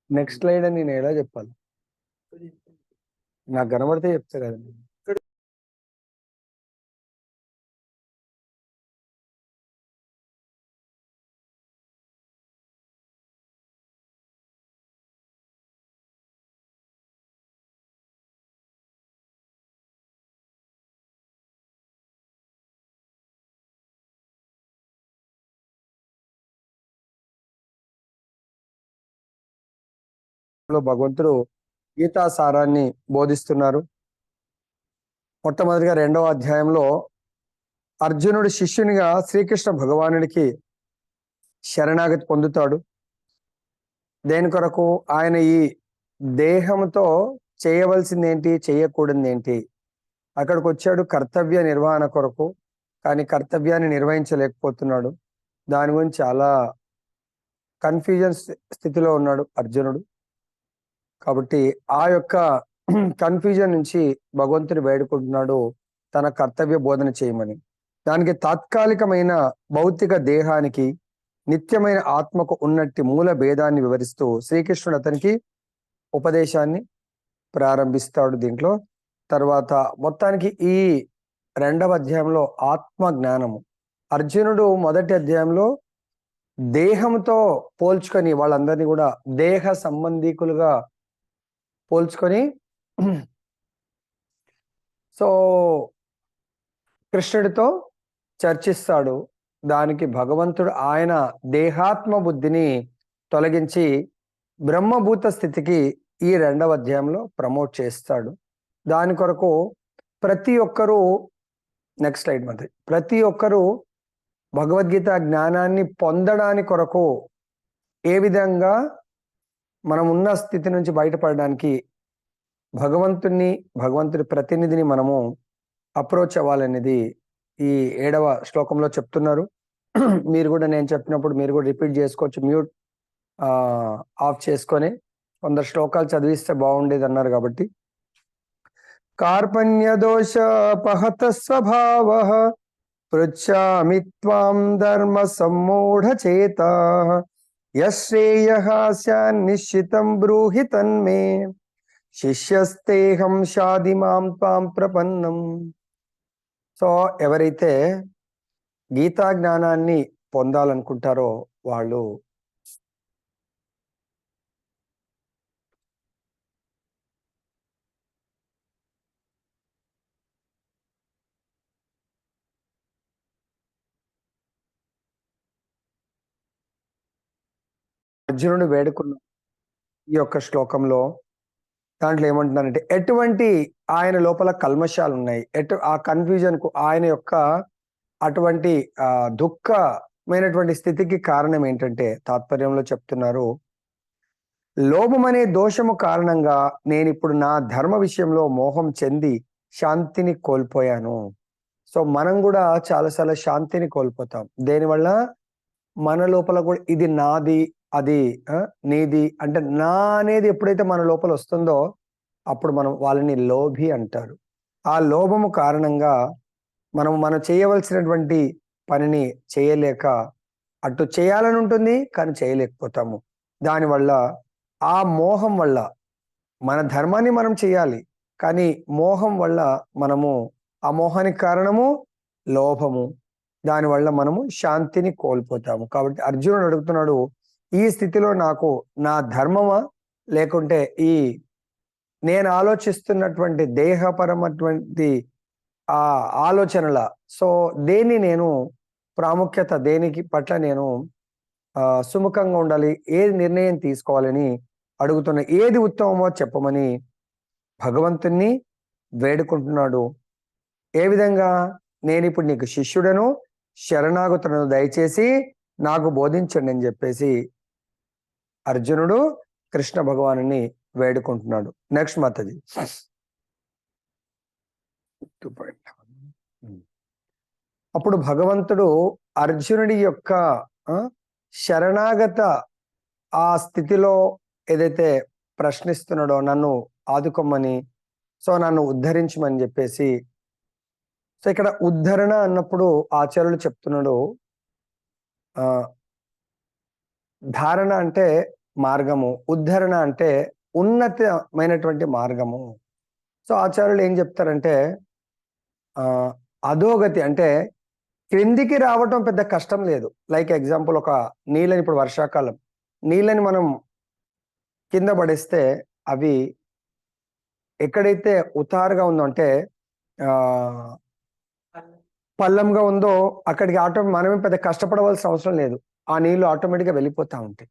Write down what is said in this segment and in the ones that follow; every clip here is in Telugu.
నెక్స్ట్ స్లైడ్ అని నేను ఎలా చెప్పాలి? నాకు కనబడితే చెప్తా కదండి. భగవంతుడు గీతా సారాన్ని బోధిస్తున్నారు. మొట్టమొదటిగా 2వ అధ్యాయంలో అర్జునుడు శిష్యునిగా శ్రీకృష్ణ భగవానుడికి శరణాగతి పొందుతాడు. దేని కొరకు? ఆయన ఈ దేహంతో చేయవలసింది ఏంటి, చేయకూడదు ఏంటి, అక్కడికి వచ్చాడు కర్తవ్య నిర్వహణ కొరకు. కానీ కర్తవ్యాన్ని నిర్వహించలేకపోతున్నాడు. దాని గురించి చాలా కన్ఫ్యూజన్ స్థితిలో ఉన్నాడు అర్జునుడు. కాబట్టి ఆ యొక్క కన్ఫ్యూజన్ నుంచి భగవంతుని వేడుకుంటున్నాడు తన కర్తవ్య బోధన చేయమని. దానికి తాత్కాలికమైన భౌతిక దేహానికి నిత్యమైన ఆత్మకు ఉన్నట్టి మూల భేదాన్ని వివరిస్తూ శ్రీకృష్ణుడు అతనికి ఉపదేశాన్ని ప్రారంభిస్తాడు దీంట్లో. తర్వాత మొత్తానికి ఈ 2వ అధ్యాయంలో ఆత్మ జ్ఞానము. అర్జునుడు మొదటి అధ్యాయంలో దేహంతో పోల్చుకొని వాళ్ళందరినీ కూడా దేహ సంబంధీకులుగా పోల్చుకొని సో కృష్ణుడితో చర్చిస్తాడు. దానికి భగవంతుడు ఆయన దేహాత్మ బుద్ధిని తొలగించి బ్రహ్మభూత స్థితికి ఈ 2వ అధ్యాయంలో ప్రమోట్ చేస్తాడు. దాని కొరకు ప్రతి ఒక్కరూ, నెక్స్ట్ స్లైడ్ మంత్రి, ప్రతి ఒక్కరూ భగవద్గీత జ్ఞానాన్ని పొందడానికి కొరకు ఏ విధంగా మనం ఉన్న స్థితి నుంచి బయటపడడానికి భగవంతుడి ప్రతినిధిని మనము అప్రోచ్ అవ్వాలనేది ఈ 7వ శ్లోకంలో చెప్తున్నారు. మీరు కూడా నేను చెప్పినప్పుడు మీరు కూడా రిపీట్ చేసుకోవచ్చు, మ్యూట్ ఆఫ్ చేసుకొని. 100 శ్లోకాలు చదివిస్తే బాగుండేది అన్నారు కాబట్టి. కార్పణ్య దోషపహత స్వభావ పృచ్ఛామి త్వాం ధర్మ సమ్మూఢ చేతా యశ్రేయః స్యాన్నిశ్చితం బ్రూహి తన్మే శిష్యస్తేహం షాది మాం త్వాం ప్రపన్నం. సో ఎవరైతే గీతా జ్ఞానాన్ని పొందాలనుకుంటారో వాళ్ళు అర్జునుడు వేడుకున్న ఈ యొక్క శ్లోకంలో దాంట్లో ఏమంటున్నారంటే ఎటువంటి ఆయన లోపల కల్మషాలు ఉన్నాయి, ఆ కన్ఫ్యూజన్ కు ఆయన యొక్క అటువంటి దుఃఖమైనటువంటి స్థితికి కారణం ఏంటంటే తాత్పర్యంలో చెప్తున్నారు, లోభం అనే దోషము కారణంగా నేను ఇప్పుడు నా ధర్మ విషయంలో మోహం చెంది శాంతిని కోల్పోయాను. సో మనం కూడా చాలాసార్లు శాంతిని కోల్పోతాం. దేనివల్ల? మన లోపల కూడా ఇది నాది, అది నీది అంటే నా అనేది ఎప్పుడైతే మన లోపల వస్తుందో అప్పుడు మనం వాళ్ళని లోభి అంటారు. ఆ లోభము కారణంగా మనం చేయవలసినటువంటి పనిని చేయలేక, అటు చేయాలని ఉంటుంది కానీ చేయలేకపోతాము. దానివల్ల ఆ మోహం వల్ల మన ధర్మాన్ని మనం చేయాలి కానీ మోహం వల్ల మనము, ఆ మోహానికి కారణము లోభము, దానివల్ల మనము శాంతిని కోల్పోతాము. కాబట్టి అర్జునుడు అడుగుతున్నాడు, ఈ స్థితిలో నాకు నా ధర్మమా లేకుంటే ఈ నేను ఆలోచిస్తున్నటువంటి దేహపరమైనటువంటి ఆ ఆలోచనల, సో దేన్ని నేను ప్రాముఖ్యత, దేనికి పట్ల నేను సుముఖంగా ఉండాలి, ఏది నిర్ణయం తీసుకోవాలని అడుగుతున్న, ఏది ఉత్తమమో చెప్పమని భగవంతుణ్ణి వేడుకుంటున్నాడు. ఏ విధంగా? నేను ఇప్పుడు నీకు శిష్యుడను, శరణాగతులను, దయచేసి నాకు బోధించండి అని చెప్పేసి అర్జునుడు కృష్ణ భగవానుని వేడుకుంటున్నాడు. నెక్స్ట్ మాతది. అప్పుడు భగవంతుడు అర్జునుడి యొక్క శరణాగత ఆ స్థితిలో ఏదైతే ప్రశ్నిస్తున్నాడో, నన్ను ఆదుకోమని, సో నన్ను ఉద్ధరించమని చెప్పేసి. సో ఇక్కడ ఉద్ధరణ అన్నప్పుడు ఆచార్యులు చెప్తున్నాడు, ధారణ అంటే మార్గము, ఉద్ధరణ అంటే ఉన్నతమైనటువంటి మార్గము. సో ఆచార్యులు ఏం చెప్తారంటే అధోగతి అంటే క్రిందికి రావటం పెద్ద కష్టం లేదు. లైక్ ఎగ్జాంపుల్, ఒక నీళ్ళని, ఇప్పుడు వర్షాకాలం నీళ్ళని మనం కింద పడేస్తే అవి ఎక్కడైతే ఉతారుగా ఉందో అంటే పల్లంగా ఉందో అక్కడికి మనమే పెద్ద కష్టపడవలసిన అవసరం లేదు. ఆ నీళ్లు ఆటోమేటిక్గా వెళ్ళిపోతా ఉంటాయి.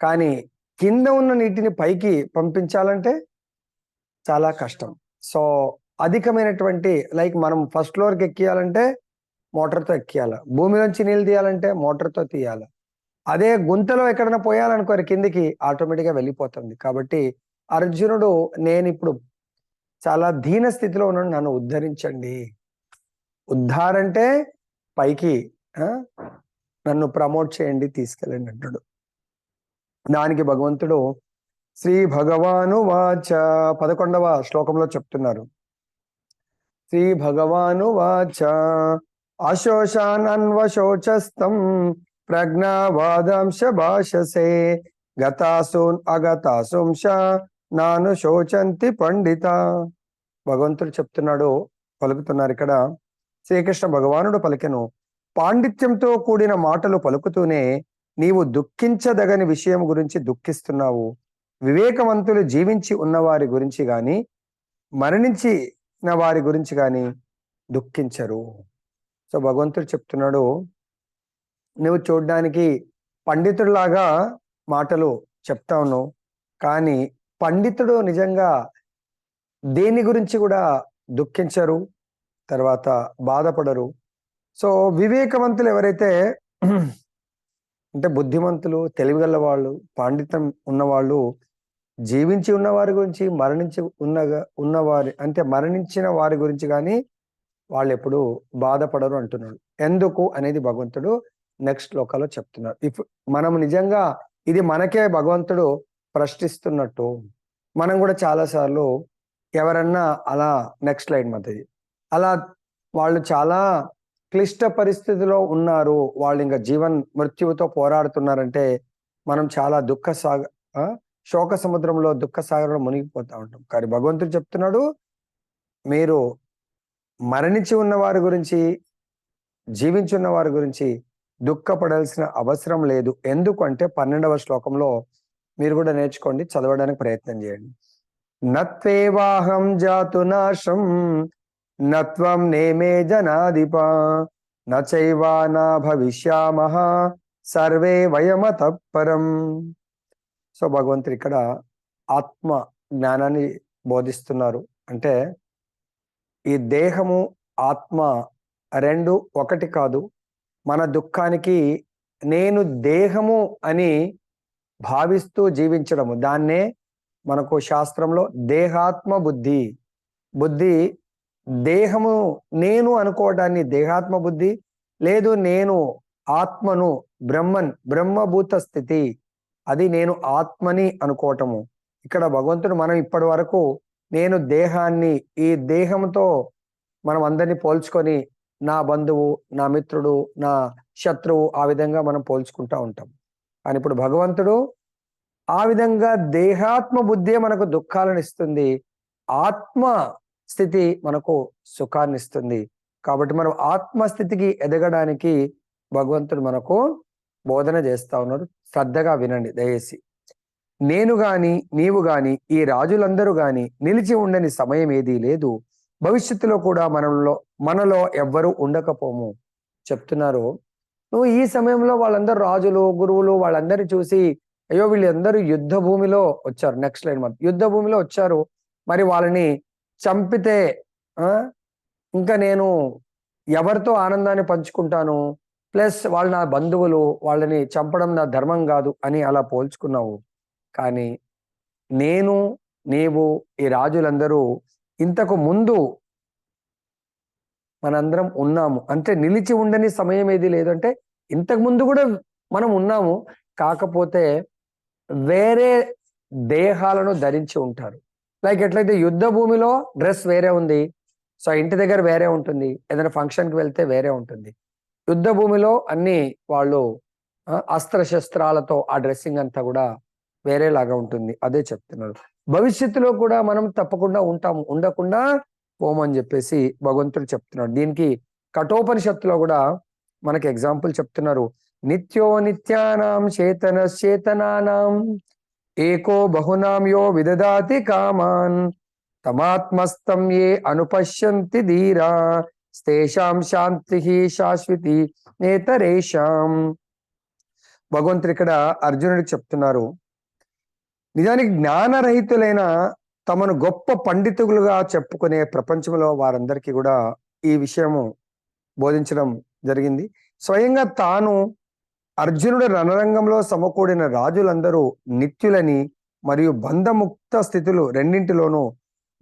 కానీ కింద ఉన్న నీటిని పైకి పంపించాలంటే చాలా కష్టం. సో అధికమైనటువంటి, లైక్ మనం ఫస్ట్ ఫ్లోర్కి ఎక్కియాలంటే మోటార్తో ఎక్కియాలి, భూమి నుంచి నీళ్ళు తీయాలంటే మోటార్తో తీయాలి. అదే గుంతలో ఎక్కడైనా పోయాలనుకోరు కిందికి ఆటోమేటిక్గా వెళ్ళిపోతుంది. కాబట్టి అర్జునుడు, నేను ఇప్పుడు చాలా దీన స్థితిలో ఉన్నాను, నన్ను ఉద్ధరించండి. ఉద్ధారంటే పైకి నన్ను ప్రమోట్ చేయండి, తీసుకెళ్ళండి అంటాడు. దానికి భగవంతుడు శ్రీ భగవాను వాచ 11వ శ్లోకంలో చెప్తున్నారు. శ్రీ భగవాను వాచ అశోషానన్వశోచస్తం ప్రజ్ఞావాదాంశ భాషసే గతాసూన్ అగతాసుంశ నాను శోచంతి పండిత. భగవంతుడు చెప్తున్నాడు, పలుకుతున్నారు ఇక్కడ. శ్రీకృష్ణ భగవానుడు పలికెను, పాండిత్యంతో కూడిన మాటలు పలుకుతూనే నీవు దుఃఖించదగని విషయం గురించి దుఃఖిస్తున్నావు. వివేకవంతులు జీవించి ఉన్నవారి గురించి గాని మరణించిన వారి గురించి గాని దుఃఖించరు. సో భగవంతుడు చెప్తున్నాడు, నువ్వు చూడ్డానికి పండితుడిలాగా మాటలు చెప్తా ఉన్నావు, కానీ పండితుడు నిజంగా దేని గురించి కూడా దుఃఖించరు, తర్వాత బాధపడరు. సో వివేకవంతులు ఎవరైతే అంటే బుద్ధిమంతులు, తెలివిగల వాళ్ళు, పాండిత్యం ఉన్నవాళ్ళు జీవించి ఉన్నవారి గురించి ఉన్నవారి అంటే మరణించిన వారి గురించి కానీ వాళ్ళు ఎప్పుడు బాధపడరు అంటున్నాడు. ఎందుకు అనేది భగవంతుడు నెక్స్ట్ శ్లోకాలో చెప్తున్నారు. మనం నిజంగా ఇది మనకే భగవంతుడు ప్రశ్నిస్తున్నట్టు, మనం కూడా చాలాసార్లు ఎవరన్నా అలా నెక్స్ట్ స్లైడ్ మధ్యది అలా వాళ్ళు చాలా క్లిష్ట పరిస్థితిలో ఉన్నారు, వాళ్ళు ఇంకా మృత్యువుతో పోరాడుతున్నారంటే మనం చాలా శోక సముద్రంలో, దుఃఖ సాగరంలో మునిగిపోతా ఉంటాం. కానీ భగవంతుడు చెప్తున్నాడు, మీరు మరణించి ఉన్న వారి గురించి, జీవించి ఉన్న వారి గురించి దుఃఖపడాల్సిన అవసరం లేదు. ఎందుకంటే 12వ శ్లోకంలో మీరు కూడా నేర్చుకోండి, చదవడానికి ప్రయత్నం చేయండి. నత్వేవాహం జాతు నాశం నత్వం నేమే జనాధిప నచైవా నా భవిష్యామః సర్వే వయమతః పరం. సో భగవంతుడు ఇక్కడ ఆత్మ జ్ఞానాన్ని బోధిస్తున్నారు. అంటే ఈ దేహము ఆత్మ రెండు ఒకటి కాదు. మన దుఃఖానికి నేను దేహము అని భావిస్తూ జీవించడము, దాన్నే మనకు శాస్త్రంలో దేహాత్మ బుద్ధి దేహము నేను అనుకోవడాన్ని దేహాత్మ బుద్ధి, లేదు నేను ఆత్మను బ్రహ్మభూత స్థితి, అది నేను ఆత్మని అనుకోవటము. ఇక్కడ భగవంతుడు మనం ఇప్పటి వరకు నేను దేహాన్ని, ఈ దేహంతో మనం అందరినీ పోల్చుకొని నా బంధువు, నా మిత్రుడు, నా శత్రువు, ఆ విధంగా మనం పోల్చుకుంటా ఉంటాం. కానీ ఇప్పుడు భగవంతుడు ఆ విధంగా దేహాత్మ బుద్ధే మనకు దుఃఖాలను ఇస్తుంది, ఆత్మ స్థితి మనకు సుఖాన్ని ఇస్తుంది. కాబట్టి మనం ఆత్మస్థితికి ఎదగడానికి భగవంతుడు మనకు బోధన చేస్తా ఉన్నారు. శ్రద్ధగా వినండి దయచేసి. నేను గాని నీవు గాని ఈ రాజులందరూ గాని నిలిచి ఉండని సమయం ఏదీ లేదు, భవిష్యత్తులో కూడా మనలో ఎవ్వరూ ఉండకపోము చెప్తున్నారు. నువ్వు ఈ సమయంలో వాళ్ళందరూ రాజులు, గురువులు వాళ్ళందరినీ చూసి అయ్యో వీళ్ళందరూ యుద్ధ భూమిలో వచ్చారు, నెక్స్ట్ లైన్ యుద్ధ భూమిలో వచ్చారు, మరి వాళ్ళని చంపితే ఇంకా నేను ఎవరితో ఆనందాన్ని పంచుకుంటాను, ప్లస్ వాళ్ళు నా బంధువులు, వాళ్ళని చంపడం నా ధర్మం కాదు అని అలా పోల్చుకున్నావు. కానీ నేను, నీవు, ఈ రాజులందరూ ఇంతకు ముందు మనందరం ఉన్నాము. అంటే నిలిచి ఉండని సమయం ఏది లేదంటే ఇంతకు ముందు కూడా మనం ఉన్నాము, కాకపోతే వేరే దేహాలను ధరించి ఉంటారు. లైక్ ఎట్లయితే యుద్ధ భూమిలో డ్రెస్ వేరే ఉంది, సో ఇంటి దగ్గర వేరే ఉంటుంది, ఏదైనా ఫంక్షన్కి వెళ్తే వేరే ఉంటుంది. యుద్ధ భూమిలో అన్ని వాళ్ళు అస్త్రశస్త్రాలతో ఆ డ్రెస్సింగ్ అంతా కూడా వేరేలాగా ఉంటుంది. అదే చెప్తున్నారు. భవిష్యత్తులో కూడా మనం తప్పకుండా ఉంటాము, ఉండకుండా పోమని చెప్పేసి భగవంతుడు చెప్తున్నాడు. దీనికి కఠోపనిషత్తులో కూడా మనకి ఎగ్జాంపుల్ చెప్తున్నారు. నిత్యో నిత్యానాం చేతనానాం ఏకో బహునాం యో విదదాతి కామాన్ తమాత్మస్తం ఏ అనుపశ్యంతి ధీరా తేషాం శాంతి శాశ్వతి నేతరేషాం. భగవంతుడు ఇక్కడ అర్జునుడికి చెప్తున్నారు, నిజానికి జ్ఞానరహితులైన తమను గొప్ప పండితులుగా చెప్పుకునే ప్రపంచంలో వారందరికీ కూడా ఈ విషయము బోధించడం జరిగింది. స్వయంగా తాను అర్జునుడు రణరంగంలో సమకూడిన రాజులందరూ నిత్యులని మరియు బంధముక్త స్థితులు రెండింటిలోనూ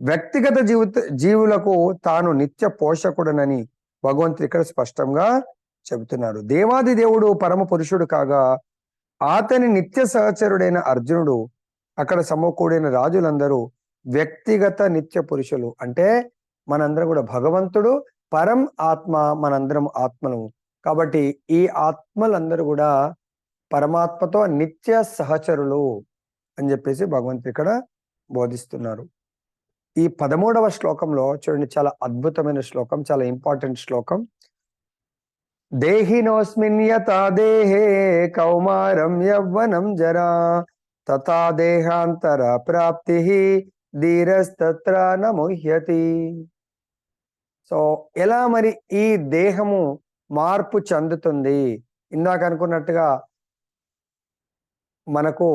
వ్యక్తిగత జీవులకు తాను నిత్య పోషకుడనని భగవంతుడు ఇక్కడ స్పష్టంగా చెబుతున్నారు. దేవాది దేవుడు పరమ పురుషుడు కాగా అతని నిత్య సహచరుడైన అర్జునుడు అక్కడ సమకూడిన రాజులందరూ వ్యక్తిగత నిత్య పురుషులు. అంటే మనందరం కూడా భగవంతుడు పరం ఆత్మ, మనందరం ఆత్మలు కాబట్టి ఈ ఆత్మలందరూ కూడా పరమాత్మతో నిత్య సహచరులు అని చెప్పేసి భగవంతుడు ఇక్కడ బోధిస్తున్నారు. ఈ 13వ శ్లోకంలో చూడండి, చాలా అద్భుతమైన శ్లోకం, చాలా ఇంపార్టెంట్ శ్లోకం. దేహినోస్మిన్ యథా దేహే కౌమారం యవ్వనం జరా తథా దేహాంతర ప్రాప్తి ధీరస్తత్ర న ముహ్యతి. సో ఎలా మరి ఈ దేహము మార్పు చెందుతుంది? ఇందాక అనుకున్నట్టుగా మనకు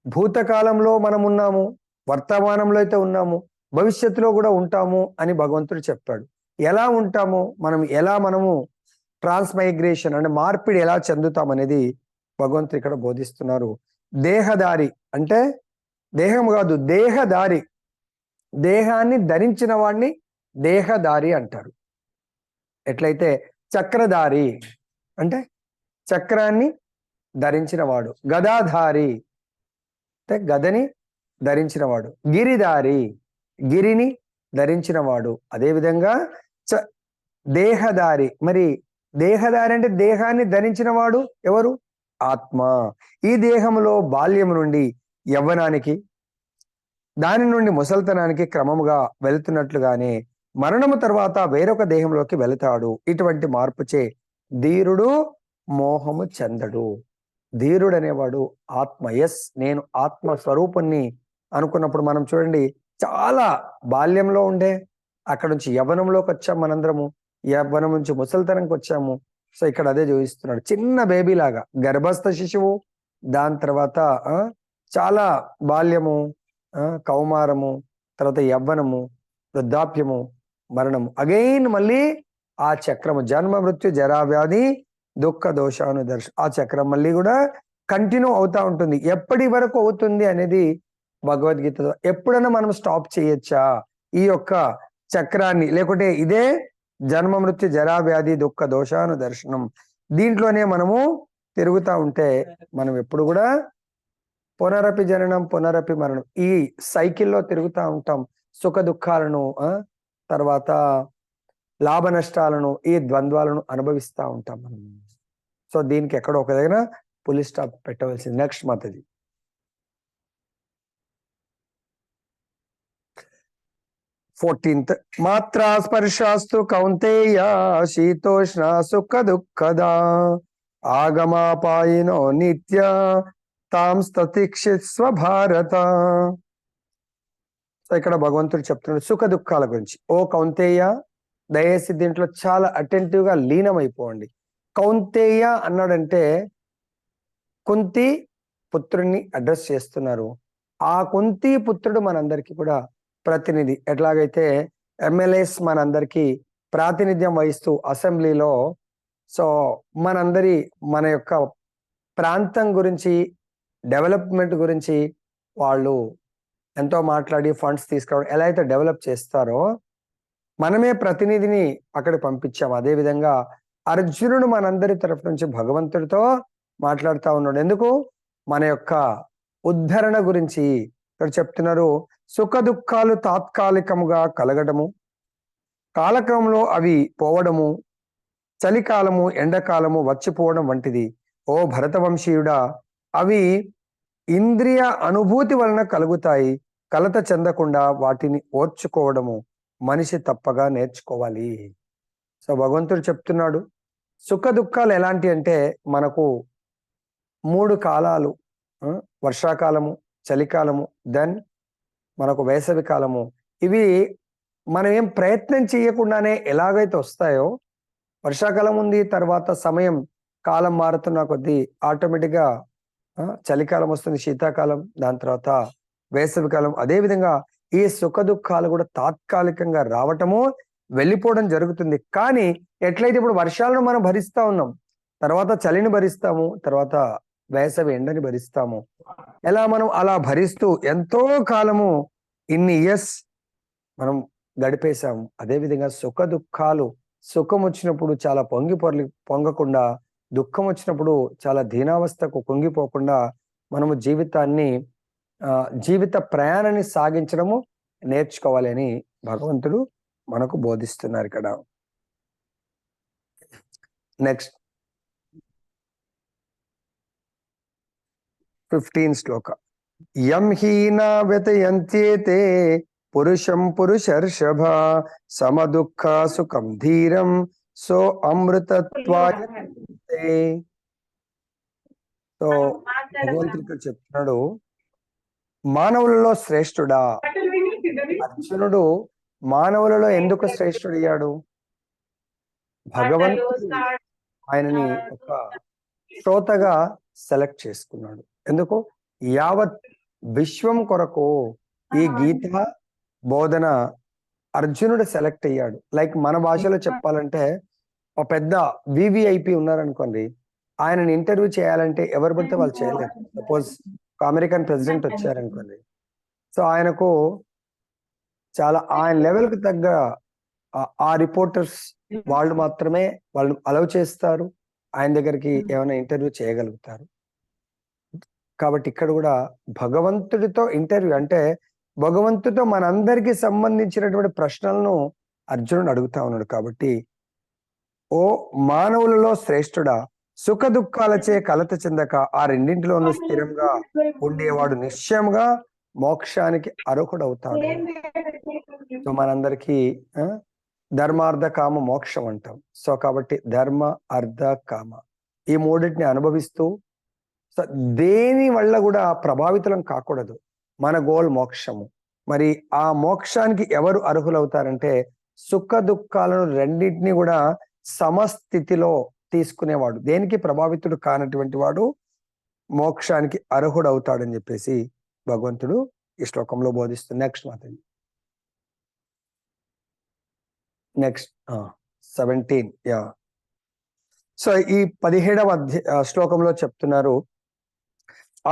భూతకాలంలో మనం ఉన్నాము, వర్తమానంలో అయితే ఉన్నాము, భవిష్యత్తులో కూడా ఉంటాము అని భగవంతుడు చెప్పాడు. ఎలా ఉంటాము, మనము ట్రాన్స్మైగ్రేషన్ అంటే మార్పిడి ఎలా చెందుతాం అనేది భగవంతుడు ఇక్కడ బోధిస్తున్నారు. దేహదారి అంటే దేహం కాదు, దేహదారి, దేహాన్ని ధరించిన వాడిని దేహదారి అంటారు. ఎట్లయితే చక్రధారి అంటే చక్రాన్ని ధరించిన వాడు, గదాధారి అంటే గదని ధరించిన వాడు, గిరిధారి గిరిని ధరించిన వాడు. అదేవిధంగా దేహదారి, మరి దేహదారి అంటే దేహాన్ని ధరించిన వాడు ఎవరు? ఆత్మ. ఈ దేహంలో బాల్యం నుండి యవ్వనానికి, దాని నుండి ముసల్తనానికి క్రమముగా వెళుతున్నట్లుగానే మరణము తర్వాత వేరొక దేహంలోకి వెళతాడు. ఇటువంటి మార్పుచే ధీరుడు మోహము చెందడు. ధీరుడు అనేవాడు ఆత్మ. ఎస్, నేను ఆత్మ స్వరూపుణ్ణి అనుకున్నప్పుడు మనం చూడండి, చాలా బాల్యంలో ఉండే అక్కడ నుంచి యవ్వనంలోకి వచ్చాము, మనందరము యవ్వనం నుంచి ముసలితనంకి వచ్చాము. సో ఇక్కడ అదే చూపిస్తున్నాడు, చిన్న బేబీ లాగా గర్భస్థ శిశువు, దాని తర్వాత చాలా బాల్యము, కౌమారము, తర్వాత యవ్వనము, వృద్ధాప్యము, మరణము, అగైన్ మళ్ళీ ఆ చక్రము జన్మ మృత్యు జరా వ్యాధి దుఃఖ దోషాను ఆ చక్రం మళ్ళీ కూడా కంటిన్యూ అవుతా ఉంటుంది. ఎప్పటి వరకు అవుతుంది అనేది భగవద్గీతలో. ఎప్పుడైనా మనం స్టాప్ చేయొచ్చా ఈ యొక్క చక్రాన్ని? లేకుంటే ఇదే జన్మ మృత్యు జరా వ్యాధి దుఃఖ దోషాను దర్శనం, దీంట్లోనే మనము తిరుగుతా ఉంటే మనం ఎప్పుడు కూడా పునరపి జననం పునరపి మరణం, ఈ సైకిల్లో తిరుగుతూ ఉంటాం. సుఖ దుఃఖాలను, తర్వాత లాభ నష్టాలను, ఈ ద్వంద్వాలను అనుభవిస్తూ ఉంటాం మనం. సో దీనికి ఎక్కడో ఒక దగ్గర పులి స్టాప్ పెట్టవలసింది. నెక్స్ట్ మతది 14th. మాత్రా స్పర్శాస్తు కౌంతేయ శీతోష్ణ సుఖ దుఃఖదా ఆగమాపాయినో నిత్య తాం స్థతిక్షిత్స్వ భారత. సో ఇక్కడ భగవంతుడు చెప్తున్నాడు సుఖ దుఃఖాల గురించి. ఓ కౌంతేయ, దయచేసి దీంట్లో చాలా అటెంటివ్ గా లీనమైపోండి. కౌంతేయ అన్నాడంటే కుంతి పుత్రుణ్ణి అడ్రస్ చేస్తున్నారు. ఆ కుంతి పుత్రుడు మనందరికీ కూడా ప్రతినిధి. ఎట్లాగైతే ఎమ్మెల్యేస్ మనందరికీ ప్రాతినిధ్యం వహిస్తూ అసెంబ్లీలో, సో మన యొక్క ప్రాంతం గురించి, డెవలప్మెంట్ గురించి వాళ్ళు ఎంతో మాట్లాడి ఫండ్స్ తీసుకురావడం, ఎలా అయితే డెవలప్ చేస్తారో మనమే ప్రతినిధిని అక్కడ పంపించాము. అదేవిధంగా అర్జునుడు మనందరి తరఫు నుంచి భగవంతుడితో మాట్లాడుతూ ఉన్నాడు. ఎందుకు? మన యొక్క ఉద్ధరణ గురించి ఇక్కడ చెప్తున్నారు. సుఖ దుఃఖాలు తాత్కాలికముగా కలగడము, కాలక్రమంలో అవి పోవడము, చలికాలము ఎండాకాలము వచ్చిపోవడం వంటిది. ఓ భరతవంశీయుడా, అవి ఇంద్రియ అనుభూతి వలన కలుగుతాయి. కలత చెందకుండా వాటిని ఓర్చుకోవడము మనిషి తప్పగా నేర్చుకోవాలి. సో భగవంతుడు చెప్తున్నాడు, సుఖ దుఃఖాలు ఎలాంటి అంటే మనకు 3 కాలాలు, వర్షాకాలము, చలికాలము, దెన్ మనకు వేసవి కాలము. ఇవి మనం ఏం ప్రయత్నం చేయకుండానే ఎలాగైతే వస్తాయో, వర్షాకాలం ఉంది, తర్వాత సమయం కాలం మారుతున్న కొద్దీ ఆటోమేటిక్గా చలికాలం వస్తుంది, శీతాకాలం, దాని తర్వాత వేసవి కాలం. అదేవిధంగా ఈ సుఖ దుఃఖాలు కూడా తాత్కాలికంగా రావటము, వెళ్ళిపోవడం జరుగుతుంది. కానీ ఎట్లయితే ఇప్పుడు వర్షాలను మనం భరిస్తా ఉన్నాం, తర్వాత చలిని భరిస్తాము, తర్వాత వేసవి ఎండని భరిస్తాము. ఎలా మనం అలా భరిస్తూ ఎంతో కాలము, ఇన్ని ఇయర్స్ మనం గడిపేశాము. అదేవిధంగా సుఖ దుఃఖాలు, సుఖం వచ్చినప్పుడు చాలా పొంగకుండా, దుఃఖం వచ్చినప్పుడు చాలా దీనావస్థకు కుంగిపోకుండా మనము జీవిత ప్రయాణాన్ని సాగించడము నేర్చుకోవాలి అని భగవంతుడు మనకు బోధిస్తున్నారు ఇక్కడ. నెక్స్ట్ 15 శ్లోక. యం హీనా వ్యతయంత్యేతే పురుషం పురుషర్షభ సమదుఃఖ సుఖం ధీరం సో అమృతత్వాయ. సో భగవంతుడు చెప్తున్నాడు, మానవులలో శ్రేష్ఠుడా. అర్జునుడు మానవులలో ఎందుకు శ్రేష్ఠుడయ్యాడు? భగవంతుడు ఆయనని ఒక శ్రోతగా సెలెక్ట్ చేసుకున్నాడు. ఎందుకు? యావత్ విశ్వం కొరకు ఈ గీత బోధన అర్జునుడు సెలెక్ట్ అయ్యాడు. లైక్ మన భాషలో చెప్పాలంటే, ఒక పెద్ద వివిఐపి ఉన్నారనుకోండి, ఆయనని ఇంటర్వ్యూ చేయాలంటే ఎవరు పడితే వాళ్ళు చేయలేరు. సపోజ్ అమెరికన్ ప్రెసిడెంట్ వచ్చారనుకోండి, సో ఆయనకు చాలా ఆయన లెవెల్కి తగ్గ ఆ రిపోర్టర్స్ వాళ్ళు మాత్రమే వాళ్ళు అలౌ చేస్తారు, ఆయన దగ్గరికి ఏమైనా ఇంటర్వ్యూ చేయగలుగుతారు. కాబట్టి ఇక్కడ కూడా భగవంతుడితో ఇంటర్వ్యూ అంటే, భగవంతుడితో మనందరికీ సంబంధించినటువంటి ప్రశ్నలను అర్జునుడు అడుగుతా ఉన్నాడు. కాబట్టి ఓ మానవులలో శ్రేష్ఠుడా, సుఖ దుఃఖాలచే కలత చెందక ఆ రెండింటిలోనూ స్థిరంగా ఉండేవాడు నిశ్చయంగా మోక్షానికి అర్హుడవుతాడు. సో మనందరికీ ధర్మార్థ కామ మోక్షం అంటాం. సో కాబట్టి ధర్మ అర్థ కామ ఈ మూడింటిని అనుభవిస్తూ దేని వల్ల కూడా ప్రభావితం కాకూడదు. మన గోల్ మోక్షము. మరి ఆ మోక్షానికి ఎవరు అర్హులవుతారంటే, సుఖ దుఃఖాలను రెండింటినీ కూడా సమస్థితిలో తీసుకునేవాడు, దేనికి ప్రభావితుడు కానటువంటి వాడు మోక్షానికి అర్హుడవుతాడని చెప్పేసి భగవంతుడు ఈ శ్లోకంలో బోధిస్తుంది. నెక్స్ట్ మాత్రం నెక్స్ట్ 17. సో ఈ 17వ శ్లోకంలో చెప్తున్నారు,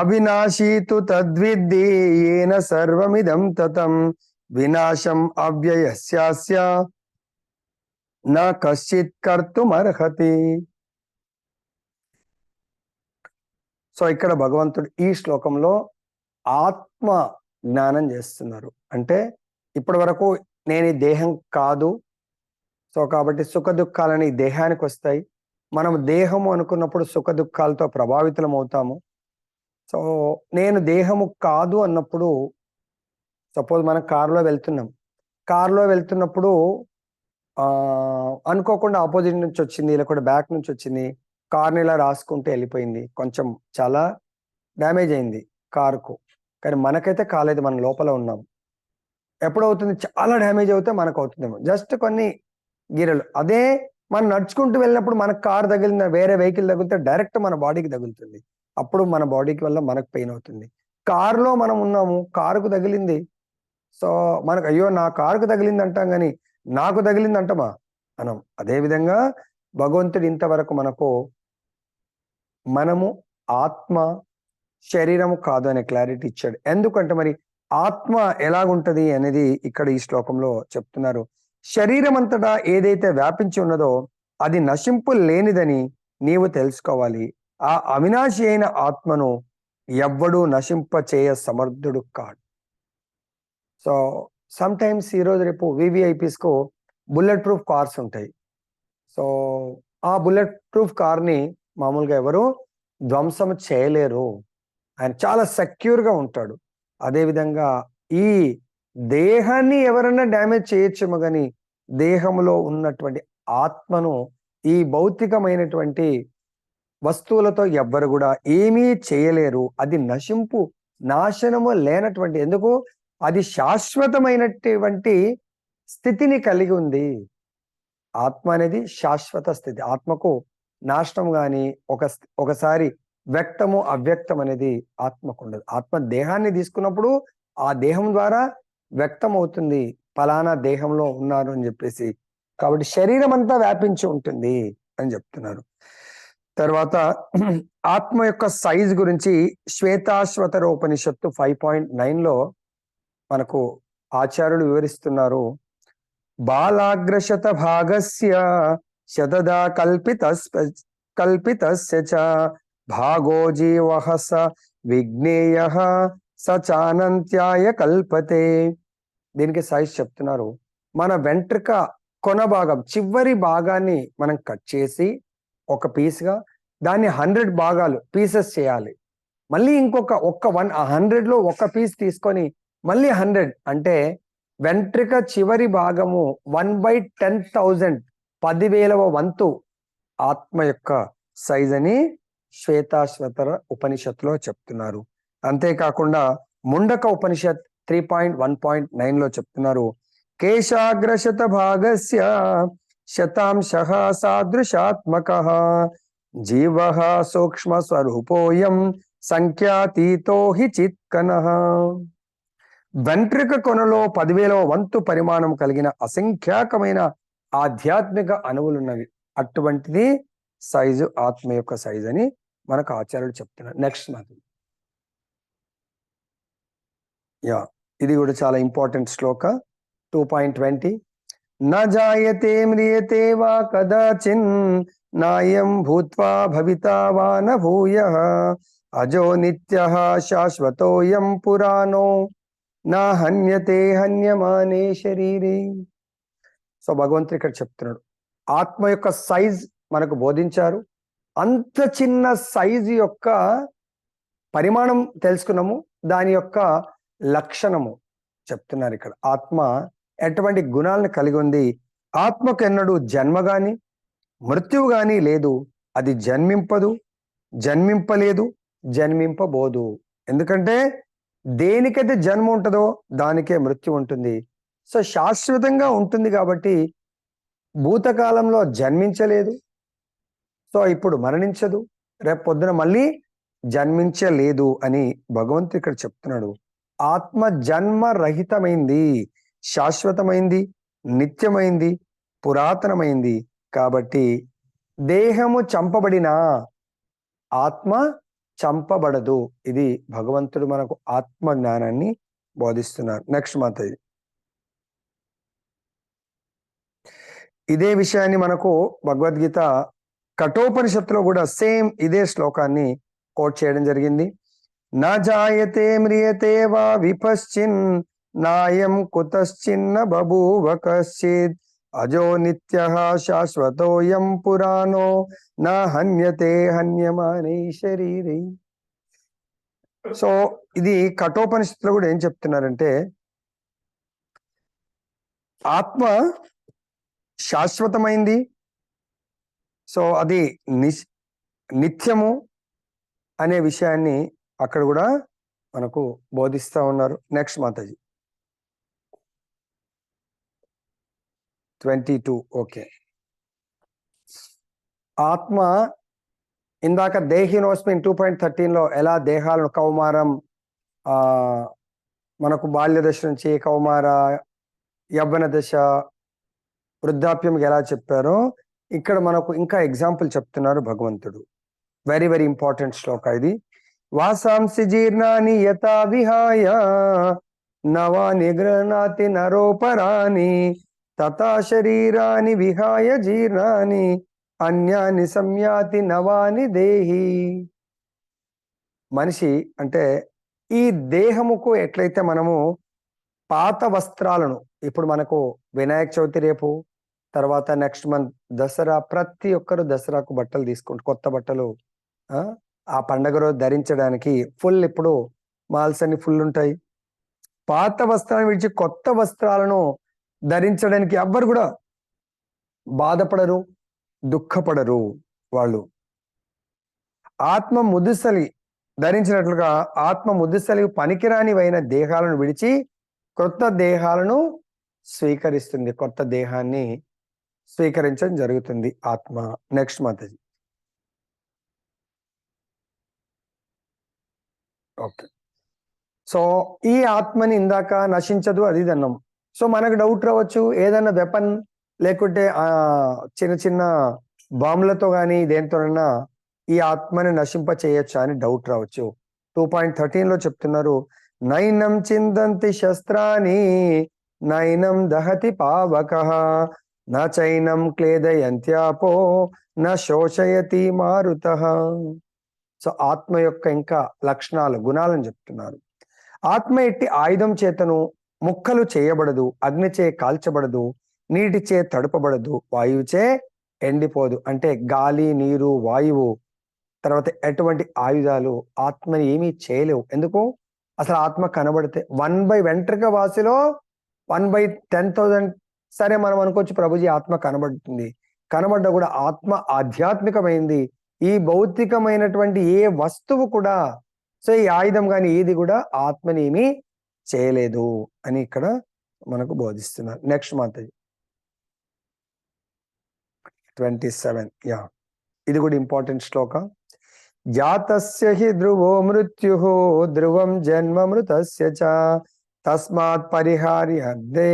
అవినాశీతు తద్విద్ధి ఏన సర్వమిదం తతం వినాశం అవ్యయస్యాస్య నా కశ్చిత్ కర్తుమర్హతి. సో ఇక్కడ భగవంతుడు ఈ శ్లోకంలో ఆత్మ జ్ఞానం చేస్తున్నారు. అంటే ఇప్పటి వరకు నేను ఈ దేహం కాదు, సో కాబట్టి సుఖ దుఃఖాలని దేహానికి వస్తాయి. మనం దేహము అనుకున్నప్పుడు సుఖ దుఃఖాలతో ప్రభావితం అవుతాము. సో నేను దేహము కాదు అన్నప్పుడు, సపోజ్ మనం కారులో వెళ్తున్నప్పుడు అనుకోకుండా ఆపోజిట్ నుంచి వచ్చింది, లేకపోతే బ్యాక్ నుంచి వచ్చింది, కార్ని ఇలా రాసుకుంటూ వెళ్ళిపోయింది, కొంచెం చాలా డ్యామేజ్ అయింది కారుకు. కానీ మనకైతే కాలేదు, మనం లోపల ఉన్నాం. ఎప్పుడవుతుంది? చాలా డ్యామేజ్ అవుతే మనకు అవుతుందేమో, జస్ట్ కొన్ని గీరలు. అదే మనం నడుచుకుంటూ వెళ్ళినప్పుడు మనకు కారు తగిలిన వేరే వెహికల్ తగిలితే డైరెక్ట్ మన బాడీకి తగులుతుంది, అప్పుడు మన బాడీకి వల్ల మనకు పెయిన్ అవుతుంది. కారులో మనం ఉన్నాము, కారుకు తగిలింది, సో మనకు అయ్యో నా కారుకు తగిలింది అంటాం, కానీ నాకు తగిలింది అంటమా అనం. అదేవిధంగా భగవంతుడు ఇంతవరకు మనము ఆత్మ శరీరము కాదు అనే క్లారిటీ ఇచ్చాడు. ఎందుకంటే మరి ఆత్మ ఎలాగుంటది అనేది ఇక్కడ ఈ శ్లోకంలో చెప్తున్నారు. శరీరం అంతటా ఏదైతే వ్యాపించి ఉన్నదో అది నశింపు లేనిదని నీవు తెలుసుకోవాలి. ఆ అవినాశి అయిన ఆత్మను ఎవ్వడూ నశింప చేయ సమర్థుడు కాడు. సో సమ్ టైమ్స్ ఈరోజు రేపు వివిఐపీస్కు బుల్లెట్ ప్రూఫ్ కార్స్ ఉంటాయి. సో ఆ బుల్లెట్ ప్రూఫ్ కార్ని మామూలుగా ఎవరు ధ్వంసం చేయలేరు ఆయన చాలా సెక్యూర్గా ఉంటాడు. అదేవిధంగా ఈ దేహాన్ని ఎవరన్నా డ్యామేజ్ చేయొచ్చేమో కానీ దేహంలో ఉన్నటువంటి ఆత్మను ఈ భౌతికమైనటువంటి వస్తువులతో ఎవ్వరు కూడా ఏమీ చేయలేరు. అది నాశనము లేనటువంటి, ఎందుకు అది శాశ్వతమైనటువంటి స్థితిని కలిగి ఉంది. ఆత్మ అనేది శాశ్వత స్థితి. ఆత్మకు నాశనం కానీ ఒకసారి వ్యక్తము అవ్యక్తం అనేది ఆత్మకు ఉండదు. ఆత్మ దేహాన్ని తీసుకున్నప్పుడు ఆ దేహం ద్వారా వ్యక్తం అవుతుంది, ఫలానా దేహంలో ఉన్నారు అని చెప్పేసి. కాబట్టి శరీరం అంతా వ్యాపించి ఉంటుంది అని చెప్తున్నారు. తర్వాత ఆత్మ యొక్క సైజ్ గురించి శ్వేతాశ్వతర ఉపనిషత్తు 5.9లో మనకు ఆచార్యులు వివరిస్తున్నారు. బాలాగ్రశత భాగస్య శతదా కల్పితస్య చ భాగో జీవః స విజ్ఞేయః స చానంత్యాయ కల్పతే. దీనికి సైజ్ చెప్తున్నారు. మన వెంట్రుక కొన భాగం, చివరి భాగాన్ని మనం కట్ చేసి ఒక పీస్గా దాన్ని 100 భాగాలు పీసెస్ చేయాలి. మళ్ళీ ఇంకొక 100లో ఒక పీస్ తీసుకొని మళ్ళీ 100 అంటే వెంట్రుక చివరి భాగము 1/10,000 10,000వ వంతు ఆత్మ యొక్క సైజ్ అని శ్వేతాశ్వతర ఉపనిషత్తులో చెప్తున్నారు. అంతేకాకుండా ముండక ఉపనిషత్ 3.1.9లో చెప్తున్నారు. కేశాగ్రశత భాగస్య శతాంశః సాదృశాత్మకః జీవః సూక్ష్మ స్వరూపోయం సంఖ్యాతీతో హి చిత్కనః. వెంట్రుక కొనలో 10,000వ వంతు పరిమాణం కలిగిన అసంఖ్యాకమైన ఆధ్యాత్మిక అణువులున్నవి. అటువంటిది సైజు ఆత్మ యొక్క సైజ్ అని మనకు ఆచార్యులు చెప్తున్నారు. నెక్స్ట్ ఇది కూడా చాలా ఇంపార్టెంట్ శ్లోక 2.20. న జాయతే మ్రియతే వా కదాచిన్ నాయం భూత్వా భవితా వా న భూయః అజో నిత్యః శాశ్వతోయం పురాణో నా హన్యతే హన్యమానే శరీరే. సో భగవంతుడు ఇక్కడ చెప్తున్నాడు, ఆత్మ యొక్క సైజ్ మనకు బోధించారు. అంత చిన్న సైజు యొక్క పరిమాణం తెలుసుకున్నాము, దాని యొక్క లక్షణము చెప్తున్నారు ఇక్కడ. ఆత్మ ఎటువంటి గుణాలను కలిగి ఉంది? ఆత్మకు ఎన్నడూ జన్మ గాని మృత్యువు గాని లేదు. అది జన్మింపదు, జన్మింపలేదు, జన్మింపబోదు. ఎందుకంటే దేనికైతే జన్మ ఉంటుందో దానికే మృత్యు ఉంటుంది. సో శాశ్వతంగా ఉంటుంది కాబట్టి భూతకాలంలో జన్మించలేదు, సో ఇప్పుడు మరణించదు, రేపు పొద్దున మళ్ళీ జన్మించలేదు అని భగవంతుడు ఇక్కడ చెప్తున్నాడు. ఆత్మ జన్మ రహితమైంది, శాశ్వతమైంది, నిత్యమైంది, పురాతనమైంది. కాబట్టి దేహము చంపబడినా ఆత్మ చంపబడదు. ఇది భగవంతుడు మనకు ఆత్మ జ్ఞానాన్ని బోధిస్తున్నారు. నెక్స్ట్ మాతాజీ, ఇదే విషయాన్ని మనకు భగవద్గీత కఠోపనిషత్తులో కూడా సేమ్ ఇదే శ్లోకాన్ని కోట్ చేయడం జరిగింది. నా జాయతే మ్రియతే వా విపశ్చిన్ నాయం కుతశ్చిన్న బభూవ కశ్చిత్ అజో నిత్యః శాశ్వతోయం పురాణో నా హన్యతే హన్యమానే శరీరే. సో ఇది కఠోపనిషత్తులో కూడా ఏం చెప్తున్నారంటే ఆత్మ శాశ్వతమైంది, సో అది నిత్యము అనే విషయాన్ని అక్కడ కూడా మనకు బోధిస్తా ఉన్నారు. నెక్స్ట్ మాతాజీ 22. ఓకే, ఆత్మ ఇందాక దేహినోస్మిన్ 2.13లో ఎలా దేహాలను కౌమారం, మనకు బాల్య దశ నుంచి కౌమార, యవ్వన దశ, వృద్ధాప్యం ఎలా చెప్పారో ఇక్కడ మనకు ఇంకా ఎగ్జాంపుల్ చెప్తున్నారు భగవంతుడు. వెరీ వెరీ ఇంపార్టెంట్ శ్లోక ఇది. వాసాంసి జీర్ణాని యథా విహాయ నవాని గృహ్ణాతి నరోపరాని తథా శరీరాని విహాయ జీర్ణాని అన్యాని సంయాతి నవాని దేహి. మనిషి అంటే ఈ దేహముకు ఎట్లయితే మనము పాత వస్త్రాలను, ఇప్పుడు మనకు వినాయక చవితి రేపు, తర్వాత నెక్స్ట్ మంత్ దసరా, ప్రతి ఒక్కరు దసరాకు బట్టలు తీసుకుంటారు, కొత్త బట్టలు. ఆ పండగ రోజు ధరించడానికి ఫుల్ ఇప్పుడు మాల్స్ అన్ని ఫుల్ ఉంటాయి. పాత వస్త్రాలను విడిచి కొత్త వస్త్రాలను ధరించడానికి ఎవ్వరు కూడా బాధపడరు, దుఃఖపడరు. వాళ్ళు ఆత్మ ముదుసలి ధరించినట్లుగా ఆత్మ ముదుసలి పనికిరానివైన దేహాలను విడిచి కొత్త దేహాలను స్వీకరిస్తుంది. కొత్త దేహాన్ని స్వీకరించడం జరుగుతుంది ఆత్మ. నెక్స్ట్ మాతాజీ. ఓకే. సో ఈ ఆత్మని ఇందాక నశించదు అది అన్నాం. సో మనకు డౌట్ రావచ్చు, ఏదైనా వెపన్ లేకుంటే చిన్న చిన్న బాంబులతో కానీ దేనితోనైనా ఈ ఆత్మని నశింప చేయొచ్చా అని డౌట్ రావచ్చు. 2.13 చెప్తున్నారు, నైనం చిందంతి శస్త్రాని నైనం దహతి పావకః నైనం క్లేదయంత్యాపో న శోషయతి మారుతః. సో ఆత్మ యొక్క ఇంకా లక్షణాలు, గుణాలను చెప్తున్నారు. ఆత్మ ఎట్టి ఆయుధం చేతను ముక్కలు చేయబడదు, అగ్నిచే కాల్చబడదు, నీటిచే తడుపబడదు, వాయువుచే ఎండిపోదు. అంటే గాలి, నీరు, వాయువు తర్వాత ఎటువంటి ఆయుధాలు ఆత్మని ఏమీ చేయలేవు. ఎందుకు? అసలు ఆత్మ కనబడితే 1/10 వెంట్రుక వాసిలో 1/10,000 సరే మనం అనుకోవచ్చు ప్రభుజీ ఆత్మ కనబడుతుంది. కనబడ్డా కూడా ఆత్మ ఆధ్యాత్మికమైంది. ఈ భౌతికమైనటువంటి ఏ వస్తువు కూడా, సో ఈ ఆయుధం కానీ ఏది కూడా ఆత్మని ఏమీ చేయలేదు అని ఇక్కడ మనకు బోధిస్తున్నారు. నెక్స్ట్ మాతాజీ 27. ఇది కూడా ఇంపార్టెంట్ శ్లోక. జాతస్య హి ధ్రువో మృత్యుః ధ్రువం జన్మ మృతస్య చ తస్మాత్ పరిహార్యర్థే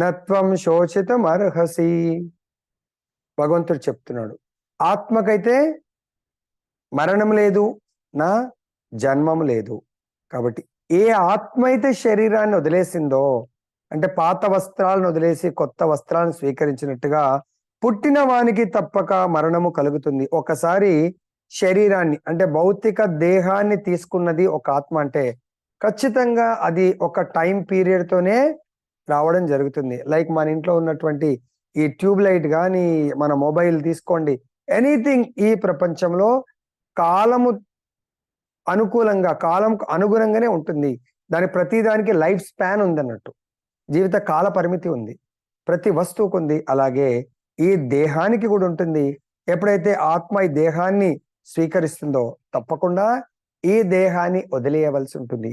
నత్వం శోచితం అర్హసి. భగవంతుడు చెప్తున్నాడు, ఆత్మకైతే మరణం లేదు, నా జన్మం లేదు. కాబట్టి ఏ ఆత్మ అయితే శరీరాన్ని వదిలేసిందో, అంటే పాత వస్త్రాలను వదిలేసి కొత్త వస్త్రాలను స్వీకరించినట్టుగా పుట్టిన వానికి తప్పక మరణము కలుగుతుంది. ఒకసారి శరీరాన్ని అంటే భౌతిక దేహాన్ని తీసుకున్నది ఒక ఆత్మ అంటే ఖచ్చితంగా అది ఒక టైం పీరియడ్ తోనే రావడం జరుగుతుంది. లైక్ మన ఇంట్లో ఉన్నటువంటి ఈ ట్యూబ్ లైట్ కానీ, మన మొబైల్ తీసుకోండి, ఎనీథింగ్ ఈ ప్రపంచంలో కాలము అనుకూలంగా, కాలంకు అనుగుణంగానే ఉంటుంది. ప్రతి దానికి లైఫ్ స్పాన్ ఉంది అన్నట్టు, జీవిత కాల పరిమితి ఉంది, ప్రతి వస్తువుకు ఉంది. అలాగే ఈ దేహానికి కూడా ఉంటుంది. ఎప్పుడైతే ఆత్మ ఈ దేహాన్ని స్వీకరిస్తుందో తప్పకుండా ఈ దేహాన్ని వదిలేయవలసి ఉంటుంది.